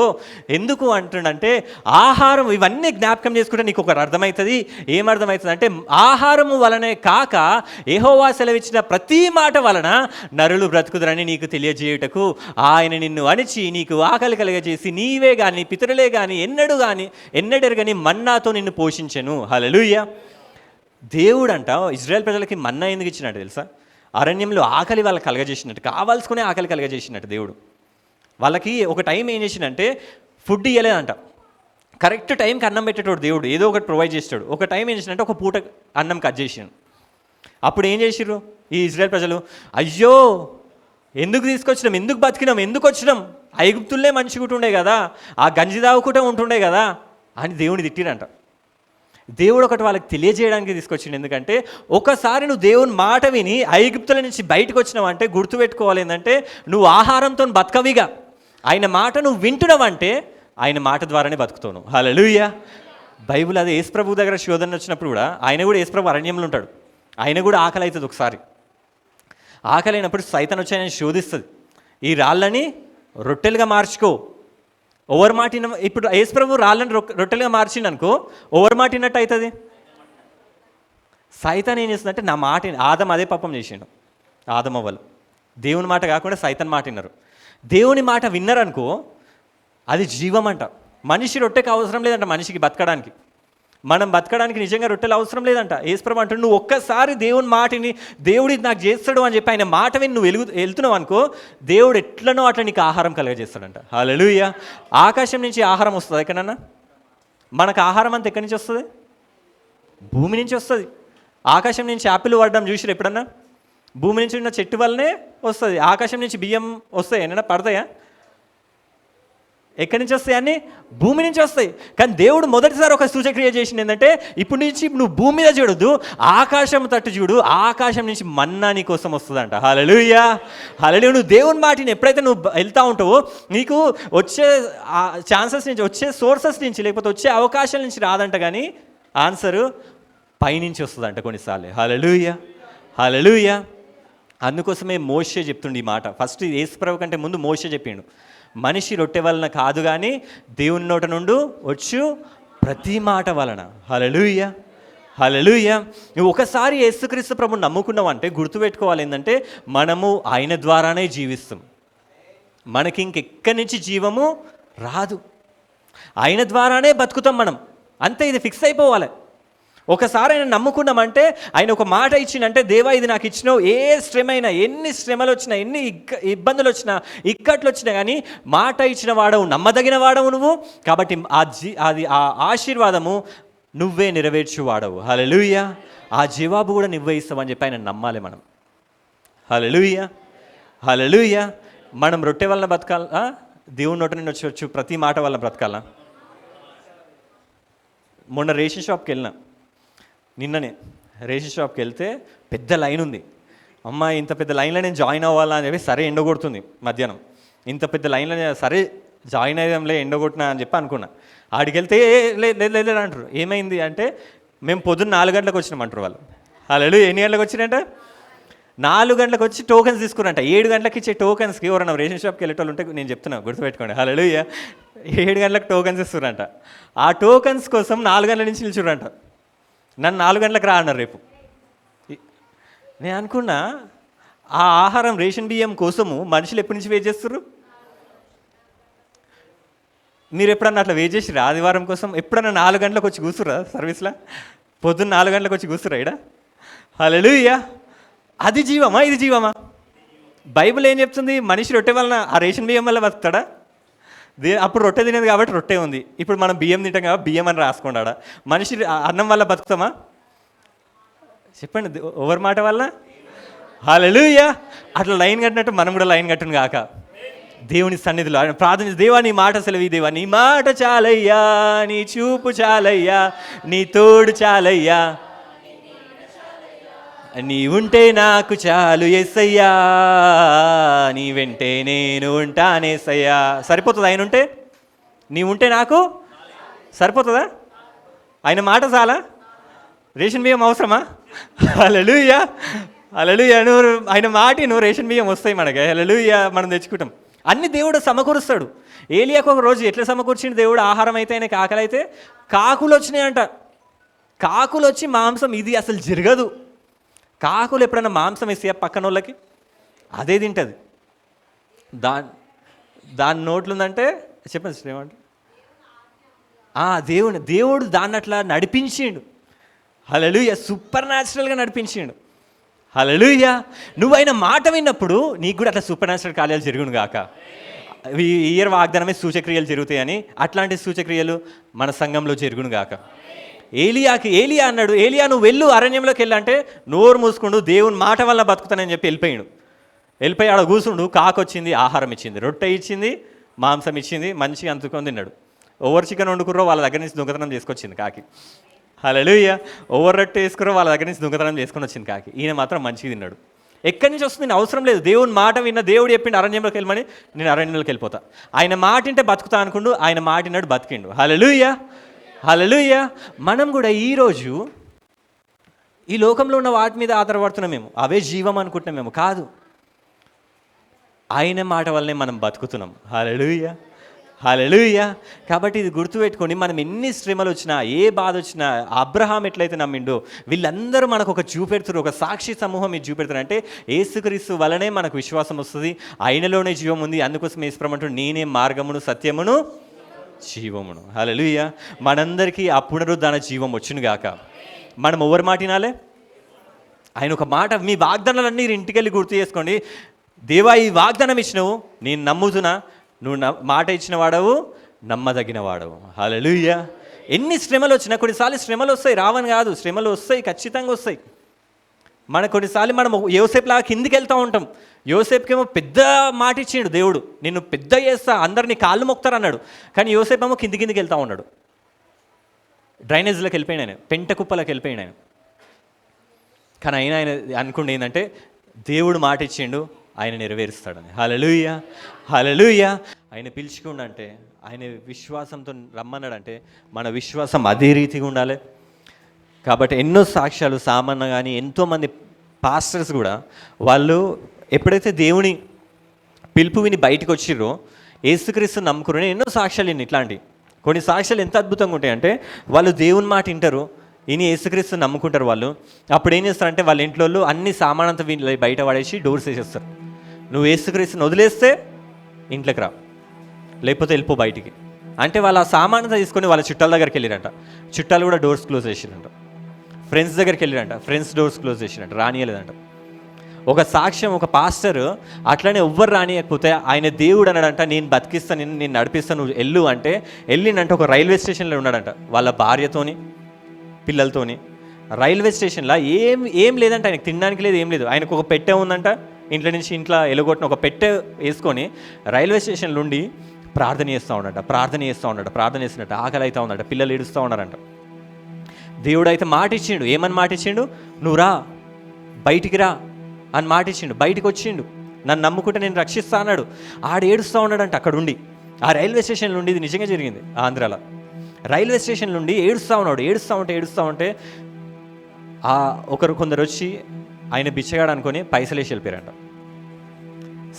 ఎందుకు అంటుండంటే ఆహారం, ఇవన్నీ జ్ఞాపకం చేసుకుంటే నీకు ఒకటి అర్థమవుతుంది. ఏమర్థమవుతుంది అంటే, ఆహారము వలనే కాక యెహోవా సెలవిచ్చిన ప్రతి మాట వలన నరులు బ్రతుకుదరని నీకు తెలియజేయుటకు ఆయన నిన్ను అణిచి నీకు ఆకలి కలగజేసి నీవే కానీ పితరులే కానీ ఎన్నడెరగని మన్నాతో నిన్ను పోషించెను. హల్లెలూయా. దేవుడంట ఇజ్రాయెల్ ప్రజలకి మన్నా ఎందుకు ఇచ్చినట్టు తెలుసా? అరణ్యంలో ఆకలి వాళ్ళకి కలగజేసినట్టు, కావాల్సుకునే ఆకలి కలగజేసినట్టు దేవుడు వాళ్ళకి. ఒక టైం ఏం చేసిండంటే ఫుడ్ ఇవ్వలేదంట, కరెక్ట్ టైంకి అన్నం పెట్టేటోడు దేవుడు, ఏదో ఒకటి ప్రొవైడ్ చేస్తాడు. ఒక టైం ఏం చేసిందంటే ఒక పూట అన్నం కట్ చేసాడు. అప్పుడు ఏం చేసిర్రు ఈ ఇజ్రాయెల్ ప్రజలు? అయ్యో ఎందుకు తీసుకొచ్చినాం, ఎందుకు బతికినాం, ఎందుకు వచ్చినాం, ఐగుప్తుల్లే మంచిగా ఉంటుండే కదా, ఆ గంజి తాగుకుంటే ఉంటుండే కదా అని దేవుని తిట్టిరంట. దేవుడు ఒకటి వాళ్ళకి తెలియజేయడానికి తీసుకొచ్చిండు. ఎందుకంటే ఒకసారి నువ్వు దేవుని మాట విని ఐగుప్తుల నుంచి బయటకు వచ్చినావు అంటే గుర్తుపెట్టుకోవాలి ఏంటంటే నువ్వు ఆహారంతో బతకవిగా, ఆయన మాట నువ్వు వింటున్నావంటే ఆయన మాట ద్వారానే బతుకుతావు. హల్లెలూయా. బైబిల్ అది యేసుప్రభు దగ్గర శోధన వచ్చినప్పుడు కూడా ఆయన కూడా యేసుప్రభు అరణ్యంలో ఉంటాడు. ఆయన కూడా ఆకలి అవుతుంది. ఒకసారి ఆకలి అయినప్పుడు సైతాన్ వచ్చి ఆయన శోధిస్తుంది, ఈ రాళ్ళని రొట్టెలుగా మార్చుకో. ఓవర్ మాటిన ఇప్పుడు యేసుప్రభు రాళ్ళని రొట్టెలుగా మార్చిండు అనుకో, ఓవర్ మాటినట్టు అవుతుంది. సైతాన్ ఏం చేస్తుందంటే నా మాట, ఆదం అదే పాపం చేసిండు. ఆదం అవ్వలు దేవుని మాట కాకుండా సైతాన్ మాట విన్నారు. దేవుని మాట విన్నారనుకో అది జీవం అంట. మనిషి రొట్టెకి అవసరం లేదంట మనిషికి బతకడానికి. మనం బతకడానికి నిజంగా రొట్టెలు అవసరం లేదంట. యేసుప్రభు అంటాడు, నువ్వు ఒక్కసారి దేవుని మాటని, దేవుడు ఇది నాకు చేస్తాడు అని చెప్పి ఆయన మాట విని నువ్వు వెళ్తున్నావు అనుకో, దేవుడు ఎట్లనో అట్లా నీకు ఆహారం కలగజేస్తాడంట. హల్లెలూయా. ఆకాశం నుంచి ఆహారం వస్తుంది ఎక్కడన్నా? మనకు ఆహారం అంతా ఎక్కడి నుంచి వస్తుంది? భూమి నుంచి వస్తుంది. ఆకాశం నుంచి యాపిల్ పడడం చూసిరు ఎప్పుడన్నా? భూమి నుంచి ఉన్న చెట్టు వల్లనే వస్తుంది. ఆకాశం నుంచి బియ్యం వస్తాయి, ఏమైనా పడతాయా? ఎక్కడి నుంచి వస్తాయి? అన్నీ భూమి నుంచి వస్తాయి. కానీ దేవుడు మొదటిసారి ఒక సూచక్రియ చేసింది ఏంటంటే, ఇప్పుడు నుంచి నువ్వు భూమి మీద చూడొద్దు, ఆకాశం తట్టు చూడు, ఆకాశం నుంచి మన్నా నీ కోసం వస్తుందంట. హల్లెలూయా. హల్లెలూయా. నువ్వు దేవుని మాటిని ఎప్పుడైతే నువ్వు వెళ్తూ ఉంటావో నీకు వచ్చే ఛాన్సెస్ నుంచి, వచ్చే సోర్సెస్ నుంచి, లేకపోతే వచ్చే అవకాశాల నుంచి రాదంట, కానీ ఆన్సరు పైనుంచి వస్తుందంట కొన్నిసార్లు. హల్లెలూయా. హల్లెలూయా. అందుకోసమే మోషే చెప్తుండే ఈ మాట. ఫస్ట్ యేసుప్రభు కంటే ముందు మోషే చెప్పిండు, మనిషి రొట్టె వలన కాదు కానీ దేవుని నోట నుండి వచ్చు ప్రతి మాట వలన. హల్లెలూయా. హల్లెలూయా. నువ్వు ఒకసారి యేసుక్రీస్తు ప్రభుని నమ్ముకున్నావు అంటే గుర్తుపెట్టుకోవాలి ఏంటంటే, మనము ఆయన ద్వారానే జీవిస్తాం. మనకి ఇంకెక్కడి నుంచి జీవము రాదు, ఆయన ద్వారానే బతుకుతాం మనం. అంతే, ఇది ఫిక్స్ అయిపోవాలి. ఒకసారి ఆయన నమ్ముకున్నామంటే, ఆయన ఒక మాట ఇచ్చిందంటే, దేవా ఇది నాకు ఇచ్చినావు, ఏ శ్రమైనా, ఎన్ని శ్రమలు వచ్చినా, ఎన్ని ఇబ్బందులు వచ్చినా, ఇక్కట్లు వచ్చినా కానీ మాట ఇచ్చిన వాడవు, నమ్మదగిన వాడవు నువ్వు. కాబట్టి అది ఆ ఆశీర్వాదము నువ్వే నెరవేర్చు వాడవు. హల్లెలూయా. ఆ జవాబు కూడా నువ్వే ఇస్తావని చెప్పి ఆయన నమ్మాలి మనం. హల్లెలూయా. హల్లెలూయా. మనం రొట్టె వలన బతకాలా, దేవుని నోట నుండి వచ్చి ప్రతి మాట వల్ల బ్రతకాలా? మొన్న రేషన్ షాప్కి వెళ్ళినా, నిన్ననే రేషన్ షాప్కి వెళ్తే పెద్ద లైన్ ఉంది. అమ్మ ఇంత పెద్ద లైన్లో నేను జాయిన్ అవ్వాలా అని చెప్పి, సరే ఎండ కొడుతుంది మధ్యాహ్నం, ఇంత పెద్ద లైన్లో సరే జాయిన్ అయ్యాంలే ఎండ కొట్టినా అని చెప్పి అనుకున్నా. ఆడికి వెళ్తే లేదు అంటారు. ఏమైంది అంటే, మేము పొద్దున్న 4 గంటలకు వచ్చినామంటారు వాళ్ళు. వాళ్ళు ఎన్ని గంటలకు వచ్చినారంట? 4 గంటలకు వచ్చి టోకెన్స్ తీసుకున్నారంట. 7 గంటలకు ఇచ్చే టోకెన్స్కి ఎవరన్నా రేషన్ షాప్కి వెళ్ళేటోళ్ళు ఉంటే నేను చెప్తున్నా, గుర్తుపెట్టుకోండి. హల్లెలూయా. 7 గంటలకు టోకెన్స్ ఇస్తున్నారంట. ఆ టోకెన్స్ కోసం 4 గంటల నుంచి నిల్చురంట. నన్ను 4 గంటలకు రా అన్నారు రేపు. నేను అనుకున్నా, ఆ ఆహారం రేషన్ బియ్యం కోసము మనుషులు ఎప్పటి నుంచి వెయిట్ చేస్తారు? మీరు ఎప్పుడన్నా అట్లా వెయిట్ చేసిరా? ఆదివారం కోసం ఎప్పుడన్నా 4 గంటలకు వచ్చి కూర్చురా సర్వీస్లో? పొద్దున్న 4 గంటలకు వచ్చి కూర్చురా ఇక్కడ? హల్లెలూయా. అది జీవమా, ఇది జీవమా? బైబిల్ ఏం చెప్తుంది? మనిషి రొట్టె వలన, ఆ రేషన్ బియ్యం వల్ల బతుకుతాడా? అప్పుడు రొట్టె తినేది కాబట్టి రొట్టె ఉంది, ఇప్పుడు మనం బియ్యం తింటాం కాబట్టి బియ్యం అని రాసుకున్నాడా? మనిషి అన్నం వల్ల బతుకుతామా? చెప్పండి, ఎవరి మాట వల్ల? హల్లెలూయా. అట్లా లైన్ కట్టినట్టు మనం కూడా లైన్ కట్టును గాక. దేవుని సన్నిధిలో ప్రార్థన, దేవా నీ మాట సెలవి, దేవా నీ మాట చాలయ్యా, నీ చూపు చాలయ్యా, నీ తోడు చాలయ్యా, నీ ఉంటే నాకు చాలు యేసయ్యా, నీ వెంటే నేను ఉంటానేసయ్యా. సరిపోతుంది ఆయన ఉంటే? నీ ఉంటే నాకు సరిపోతుందా? ఆయన మాట చాలా? రేషన్ బియ్యం అవసరమా? హల్లెలూయా. హల్లెలూయా. నువ్వు ఆయన మాట నువ్వు రేషన్ బియ్యం వస్తాయి మనకి. హల్లెలూయా. మనం తెచ్చుకుంటాం. అన్ని దేవుడు సమకూరుస్తాడు. ఏలియాకు ఒక రోజు ఎట్లా సమకూర్చిండు దేవుడు? ఆహారం అయితే, ఆయనకి ఆకలి అయితే కాకులు వచ్చినాయంట. కాకులు వచ్చి మాంసం, ఇది అసలు జరగదు. కాకులు ఎప్పుడైనా మాంసం వేస్తే పక్కన వాళ్ళకి అదే తింటుంది. దాని నోట్లు ఉందంటే చెప్పండి శ్రీమంట. దేవుడు దాన్ని అట్లా నడిపించిండు. హల్లెలూయా. సూపర్ న్యాచురల్గా నడిపించిండు. హల్లెలూయా. నువ్వు ఆయన మాట విన్నప్పుడు నీకు కూడా అట్లా సూపర్ న్యాచురల్ కార్యాలు జరుగును గాక. ఈ ఇయర్ వాగ్దానమే సూచక్రియలు జరుగుతాయని, అట్లాంటి సూచక్రియలు మన సంఘంలో జరుగును గాక. ఏలియా అన్నాడు, ఏలియా నువ్వు వెళ్ళు అరణ్యంలోకి వెళ్ళంటే, నోరు మూసుకుండు, దేవుని మాట వల్ల బతుకుతానని చెప్పి వెళ్ళిపోయి ఆడ కూర్చుండు. కాకొచ్చింది, ఆహారం ఇచ్చింది, రొట్టె ఇచ్చింది, మాంసం ఇచ్చింది, మంచిగా అందుకొని తిన్నాడు. ఓవర్ చికెన్ వండుకుర్రో వాళ్ళ దగ్గర నుంచి దొంగతనం చేసుకొచ్చింది కాకి. హల్లెలూయా. ఓవర్ రొట్టె వేసుకురో వాళ్ళ దగ్గర నుంచి దొంగతనం చేసుకొని వచ్చింది కాకి. ఈయన మాత్రం మంచిగా తిన్నాడు. ఎక్కడి నుంచి వస్తుంది? నేను అవసరం లేదు. దేవుని మాట విన్న, దేవుడు చెప్పిండు అరణ్యంలోకి వెళ్ళమని, నేను అరణ్యంలోకి వెళ్ళిపోతా. ఆయన మాట వింటే బతుకుతా అనుకుండు, ఆయన మాట విన్నాడు, బతికిండు. హల్లెలూయా. హల్లెలూయా. మనం కూడా ఈరోజు ఈ లోకంలో ఉన్న వాటి మీద ఆధారపడుతున్నామేమో, అవే జీవం అనుకుంటున్నామేమో. కాదు, ఆయన మాట వల్లనే మనం బతుకుతున్నాం. హల్లెలూయా, హల్లెలూయా. కాబట్టి ఇది గుర్తుపెట్టుకొని, మనం ఎన్ని శ్రమలు వచ్చినా, ఏ బాధ వచ్చినా, అబ్రహాం ఎట్లయితే నమ్మిండో, వీళ్ళందరూ మనకు ఒక చూపెడుతున్నారు, ఒక సాక్షి సమూహం ఇది చూపెడుతున్నారు. అంటే యేసుక్రీస్తు వలనే మనకు విశ్వాసం వస్తుంది, ఆయనలోనే జీవం ఉంది. అందుకోసం యేసుప్రభు అంటూ, నేనే మార్గమును సత్యమును జీవమును. హల్లెలూయా. మనందరికీ ఆ పునరుద్ధాన జీవం వచ్చును గాక. మనం ఎవరి మాట వినాలి? ఆయన ఒక మాట, మీ వాగ్దానాలన్నీ ఇంటికెళ్ళి గుర్తు చేసుకోండి. దేవా, ఈ వాగ్దానం ఇచ్చినవు, నేను నమ్ముతున్నా, నువ్వు మాట ఇచ్చిన వాడవు, నమ్మదగిన వాడవు. హల్లెలూయా. ఎన్ని శ్రమలు వచ్చినా, కొన్నిసార్లు శ్రమలు వస్తాయి, రావని కాదు, శ్రమలు వస్తాయి, ఖచ్చితంగా వస్తాయి. కొన్నిసార్లు మనం యోసేపులాగా కిందికి వెళ్తూ ఉంటాం. యోసేపుకేమో పెద్ద మాట ఇచ్చిండు దేవుడు, నిన్ను పెద్ద చేస్తా, అందరినీ కాళ్ళు మొక్తారు అన్నాడు. కానీ యోసేపు ఏమో కిందికి వెళ్తూ ఉన్నాడు, డ్రైనేజ్లోకి వెళ్ళిపోయాడు, ఆయన పెంట కుప్పలోకి వెళ్ళిపోయాడు ఆయన. కానీ ఆయన అనుకుంటే ఏంటంటే, దేవుడు మాట ఇచ్చిండు, ఆయన నెరవేరుస్తాడని. హల్లెలూయా, హల్లెలూయా. ఆయన పిలుచుకుండంటే, ఆయన విశ్వాసంతో రమ్మన్నాడంటే, మన విశ్వాసం అదే రీతిగా ఉండాలి. కాబట్టి ఎన్నో సాక్ష్యాలు, సామాన్య కానీ ఎంతోమంది పాస్టర్స్ కూడా, వాళ్ళు ఎప్పుడైతే దేవుని పిలుపు విని బయటకు వచ్చిర్రో, యేసుక్రీస్తు నమ్ముకుని ఎన్నో సాక్ష్యాలు ఇట్లాంటి కొన్ని సాక్ష్యాలు ఎంత అద్భుతంగా ఉంటాయంటే, వాళ్ళు దేవుని మాట వింటారు, ఇని యేసుక్రీస్తు నమ్ముకుంటారు. వాళ్ళు అప్పుడు ఏం చేస్తారంటే, వాళ్ళ ఇంట్లో అన్ని సామానంతా బయట పడేసి డోర్స్ వేసేస్తారు. నువ్వు యేసుక్రీస్తుని వదిలేస్తే ఇంట్లోకి రా, లేకపోతే వెళ్ళిపో బయటికి అంటే, వాళ్ళు ఆ సామానంతా తీసుకొని వాళ్ళ చుట్టాల దగ్గరికి వెళ్ళిరంట. చుట్టాలు కూడా డోర్స్ క్లోజ్ చేసిరంట. ఫ్రెండ్స్ దగ్గరికి వెళ్ళిరంట, ఫ్రెండ్స్ డోర్స్ క్లోజ్ చేసిరంట, రానియలేదంట. ఒక సాక్ష్యం, ఒక పాస్టర్ అట్లనే ఎవ్వరు రానియకపోతే, ఆయన దేవుడు అన్నాడంట, నేను బతికిస్తాను, నేను నడిపిస్తాను, నువ్వు వెళ్ళు అంటే వెళ్ళిండంట. ఒక రైల్వే స్టేషన్లో ఉన్నాడంట, వాళ్ళ భార్యతోని పిల్లలతోని. రైల్వే స్టేషన్లో ఏం లేదంట, ఆయనకు తినడానికి లేదు, ఏం లేదు. ఆయనకు ఒక పెట్టె ఉందంట, ఇంట్లో ఎలుగొట్టిన ఒక పెట్టె వేసుకొని రైల్వే స్టేషన్లో ఉండి ప్రార్థన చేస్తూ ఉన్నాడట. ప్రార్థన చేస్తున్నట్టు ఆకలి అవుతూ ఉందట, పిల్లలు ఏడుస్తూ ఉన్నారంట. దేవుడు అయితే మాట ఇచ్చిండు, ఏమని మాట ఇచ్చిండు? నువ్వు రా, బయటికి రా అని మాట ఇచ్చిండు. బయటికి వచ్చిండు, నన్ను నమ్ముకుంటే నేను రక్షిస్తా అన్నాడు. ఆడు ఏడుస్తూ ఉన్నాడంట అక్కడ ఉండి. ఆ రైల్వే స్టేషన్ నుండి, ఇది నిజంగా జరిగింది ఆంధ్రాలో, రైల్వే స్టేషన్ నుండి ఏడుస్తూ ఉన్నాడు. ఏడుస్తూ ఉంటే కొందరు వచ్చి ఆయన బిచ్చగాడు అనుకొని పైసలు వేసి వెళ్ళిపోయారంట.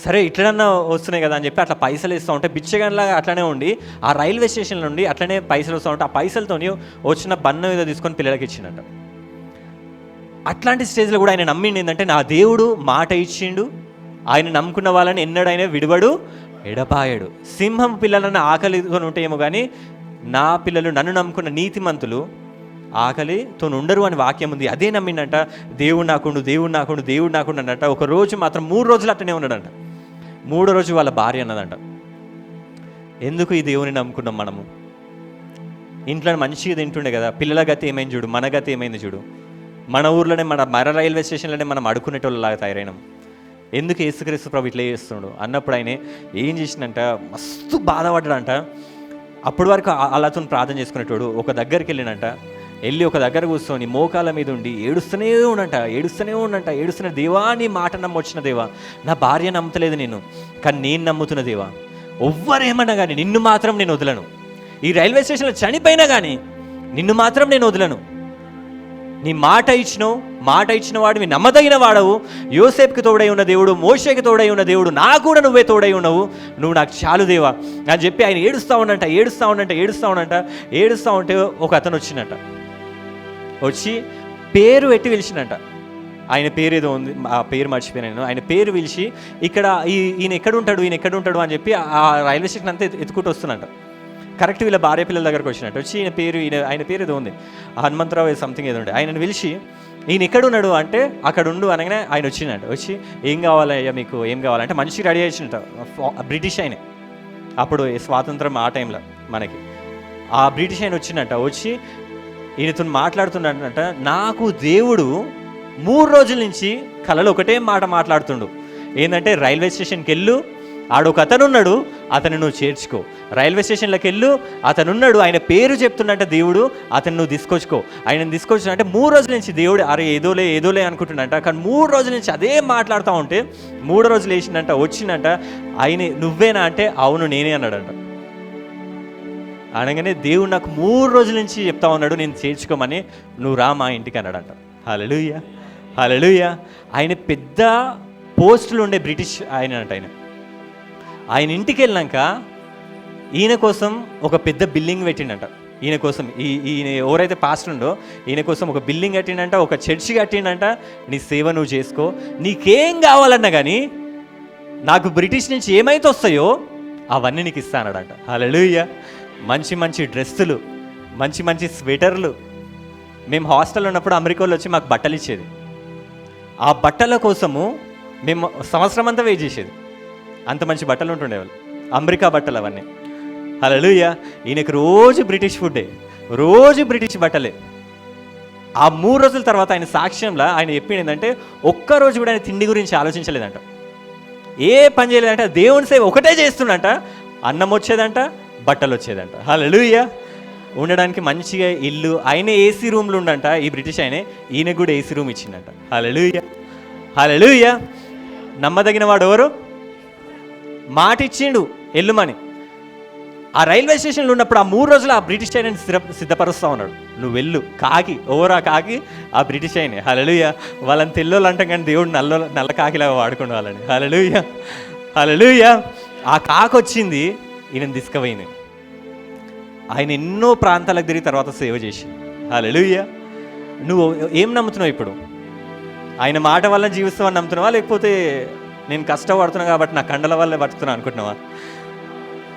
సరే ఇట్లన్నా వస్తున్నాయి కదా అని చెప్పి అట్లా పైసలు వేస్తూ ఉంటే, బిచ్చగాడిలాగా అట్లనే ఉండి ఆ రైల్వే స్టేషన్ నుండి అట్లనే పైసలు వస్తూ ఉంటే, ఆ పైసలతోని వచ్చిన బన్న మీద తీసుకొని పిల్లలకి ఇచ్చిండంట. అట్లాంటి స్టేజ్లో కూడా ఆయన నమ్మిండి ఏంటంటే, నా దేవుడు మాట ఇచ్చిండు, ఆయన నమ్ముకున్న వాళ్ళని ఎన్నడైనా విడివడు, ఎడపాయడు. సింహం పిల్లలన్న ఆకలితో ఉంటేమో కానీ, నా పిల్లలు నన్ను నమ్ముకున్న నీతిమంతులు ఆకలితో ఉండరు అని వాక్యం ఉంది. అదే నమ్మిండంట. దేవుడు నాకుండు అన్నట్ట. ఒక రోజు మాత్రం 3 రోజులు అట్టనే ఉన్నాడంట. 3వ రోజు వాళ్ళ భార్య అన్నదంట, ఎందుకు ఈ దేవుని నమ్ముకున్నాం మనము? ఇంట్లో మంచిగా తింటుండే కదా, పిల్లల గతి ఏమైంది చూడు, మన గతి ఏమైంది చూడు. మన ఊర్లోనే, మన రైల్వే స్టేషన్లోనే మనం అడుకునేటోళ్ళలాగా తయారైనాం. ఎందుకు యేసుక్రీస్తు ప్రభు ఇట్లా చేస్తుండు అన్నప్పుడు ఆయన ఏం చేసిందంట, మస్తు బాధపడ్డాడంట. అప్పటి వరకు అలాతో ప్రార్థన చేసుకునేటోడు ఒక దగ్గరికి వెళ్ళి ఒక దగ్గర కూర్చొని మోకాల మీద ఉండి ఏడుస్తూనే ఉండంట. దేవా, నీ మాట నమ్మొచ్చిన దేవా, నా భార్య నమ్మతలేదు నేను, కానీ నేను నమ్ముతున్న దేవా, ఎవ్వరేమన్నా కానీ నిన్ను మాత్రం నేను వదలను. ఈ రైల్వే స్టేషన్లో చనిపోయినా కానీ నిన్ను మాత్రం నేను వదలను. నీ మాట ఇచ్చిన వాడివి, నమ్మదగిన వాడవు. యోసేపుకి తోడై ఉన్న దేవుడు, మోషేకి తోడై ఉన్న దేవుడు, నాకు కూడా నువ్వే తోడై ఉన్నావు, నువ్వు నాకు చాలు దేవా అని చెప్పి ఆయన ఏడుస్తూ ఉంటే ఒక అతను వచ్చిందంట. వచ్చి పేరు పెట్టి పిలిచిందంట. ఆయన పేరు ఏదో ఉంది, ఆ పేరు మర్చిపోయాను. ఆయన పేరు పిలిచి, ఇక్కడ ఈయన ఎక్కడుంటాడు అని చెప్పి ఆ రైల్వే స్టేషన్ అంతా ఎత్తుకుంటూ వస్తున్నట్ట. కరెక్ట్ వీళ్ళ భార్య పిల్లల దగ్గరకు వచ్చినట్టు వచ్చి, ఆయన పేరు ఏదో ఉంది, హనుమంతరావు సంథింగ్ ఏదో ఉండే. ఆయనను పిలిచి, ఈయన ఎక్కడున్నాడు అంటే, అక్కడ ఉండు అనగానే ఆయన వచ్చిందంట. వచ్చి, ఏం కావాలయ్యా మీకు, ఏం కావాలంటే మంచి రెడీ అయ్యింట. బ్రిటిష్ ఆయన, అప్పుడు స్వాతంత్రం ఆ టైంలో మనకి. ఆ బ్రిటిష్ ఆయన వచ్చిందంట. వచ్చి ఈయనతో మాట్లాడుతున్నాడంట. నాకు దేవుడు 3 రోజుల నుంచి కలలో ఒకటే మాట మాట్లాడుతుండు, ఏంటంటే రైల్వే స్టేషన్కి వెళ్ళు, ఆడొక అతను ఉన్నాడు, అతను నువ్వు చేర్చుకో. రైల్వే స్టేషన్లోకి వెళ్ళు, అతనున్నాడు, ఆయన పేరు చెప్తున్నట్ట దేవుడు, అతను నువ్వు తీసుకొచ్చుకో. ఆయనను తీసుకొచ్చినంటే 3 రోజుల నుంచి దేవుడు అరే ఏదోలే అనుకుంటున్నంట. కానీ 3 రోజుల నుంచి అదే మాట్లాడుతూ ఉంటే 3 రోజులు వేసిందంట. వచ్చిందంట. ఆయన నువ్వేనా అంటే, అవును నేనే అన్నాడంట. అనగానే దేవుడు నాకు 3 రోజుల నుంచి చెప్తా ఉన్నాడు, నేను చేర్చుకోమని, నువ్వు రా మా ఇంటికి అన్నాడంట. హల్లెలూయా, హల్లెలూయా. ఆయన పెద్ద పోస్టులు ఉండే బ్రిటిష్ ఆయన అంట. ఆయన ఇంటికి వెళ్ళాక ఈయన కోసం ఒక పెద్ద బిల్డింగ్ పెట్టిండంట. ఈయన కోసం ఈయన ఎవరైతే పాస్టర్ ఉండో ఈయన కోసం ఒక బిల్డింగ్ కట్టిండంట, ఒక చర్చి కట్టిండంట. నీ సేవ నువ్వు చేసుకో, నీకేం కావాలన్నా కానీ నాకు బ్రిటిష్ నుంచి ఏమైతే వస్తాయో అవన్నీ నీకు ఇస్తానడంట. హల్లెలూయా. మంచి మంచి డ్రెస్సులు, మంచి మంచి స్వెటర్లు. మేము హాస్టల్లో ఉన్నప్పుడు అమెరికాలో వచ్చి మాకు బట్టలు ఇచ్చేది. ఆ బట్టల కోసము మేము సంవత్సరం అంతా వెయిట్ చేసేది. అంత మంచి బట్టలు ఉంటుండేవాళ్ళు, అమెరికా బట్టలు అవన్నీ. హల్లెలూయా. ఈయనకు రోజు బ్రిటిష్ ఫుడ్డే, రోజు బ్రిటిష్ బట్టలే. ఆ 3 రోజుల తర్వాత ఆయన సాక్ష్యంలో ఆయన చెప్పింది ఏంటంటే, ఒక్కరోజు కూడా ఆయన తిండి గురించి ఆలోచించలేదంట, ఏ పని చేయలేదంట, దేవుని సేవ ఒకటే చేస్తుండంట. అన్నం వచ్చేదంట, బట్టలు వచ్చేదంట. హల్లెలూయా. ఉండడానికి మంచిగా ఇల్లు, ఆయన ఏసీ రూమ్లు ఉండంట. ఈ బ్రిటిష్ ఈయనకు కూడా ఏసీ రూమ్ ఇచ్చిందంట. హల్లెలూయా, హల్లెలూయా. నమ్మదగిన వాడు ఎవరు? మాట ఇచ్చిండు ఎల్లుమని. ఆ రైల్వే స్టేషన్లో ఉన్నప్పుడు ఆ 3 రోజులు ఆ బ్రిటిష్ ఆయనని సిద్ధపరుస్తూ ఉన్నాడు. నువ్వు వెళ్ళు. కాకి ఓవరా కాకి ఆ బ్రిటిష్ ఆయనే. హల్లెలూయా. వాళ్ళని తెల్లోళ్ళు అంటాం కానీ దేవుడు నల్ల కాకిలాగా వాడుకునే వాళ్ళని. హల్లెలూయా, హల్లెలూయా. ఆ కాకి వచ్చింది, ఈయనని తీసుకుపోయింది. ఆయన ఎన్నో ప్రాంతాలకు తిరిగి తర్వాత సేవ చేసి. హల్లెలూయా. నువ్వు ఏం నమ్ముతున్నావు ఇప్పుడు? ఆయన మాట వల్ల జీవిస్తావని నమ్ముతున్నావా, లేకపోతే నేను కష్టపడుతున్నా కాబట్టి నా కండల వల్ల బతుకుతున్నా అనుకుంటున్నావా?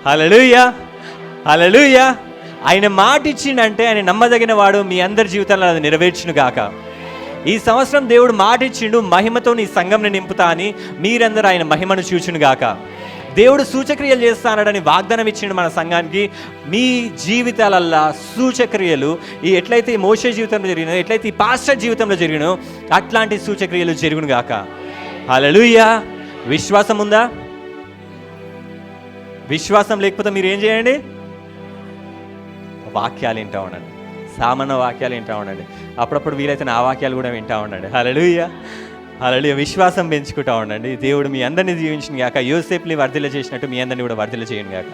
హల్లెలూయా, హల్లెలూయా. ఆయన మాట ఇచ్చిండంటే ఆయన నమ్మదగిన వాడు. మీ అందరి జీవితంలో అది నెరవేర్చును గాక. ఈ సంవత్సరం దేవుడు మాట ఇచ్చిండు, మహిమతో నీ సంఘంని నింపుతా అని. మీరందరూ ఆయన మహిమను చూచును గాక. దేవుడు సూచక్రియలు చేస్తానని వాగ్దానం ఇచ్చిండు మన సంఘానికి. మీ జీవితాలల్లా సూచక్రియలు ఎట్లయితే మోషే జీవితంలో జరిగినాయో, ఎట్లయితే ఈ పాస్టర్ జీవితంలో జరిగినో అట్లాంటి సూచక్రియలు జరుగును గాక. హల్లెలూయా. విశ్వాసం ఉందా? విశ్వాసం లేకపోతే మీరు ఏం చేయండి? వాక్యాలు వింటా ఉండండి, సామాన్య వాక్యాలు వింటా ఉండండి. అప్పుడప్పుడు వీలైతే నా వాక్యాలు కూడా వింటా ఉండండి. హల్లెలూయా, హల్లెలూయా. విశ్వాసం పెంచుకుంటా ఉండండి. దేవుడు మీ అందరినీ దీవించును గాక. యోసేపుని వర్ధిల్ల చేసినట్టు మీ అందరినీ కూడా వర్ధిల్ల చేయను గాక.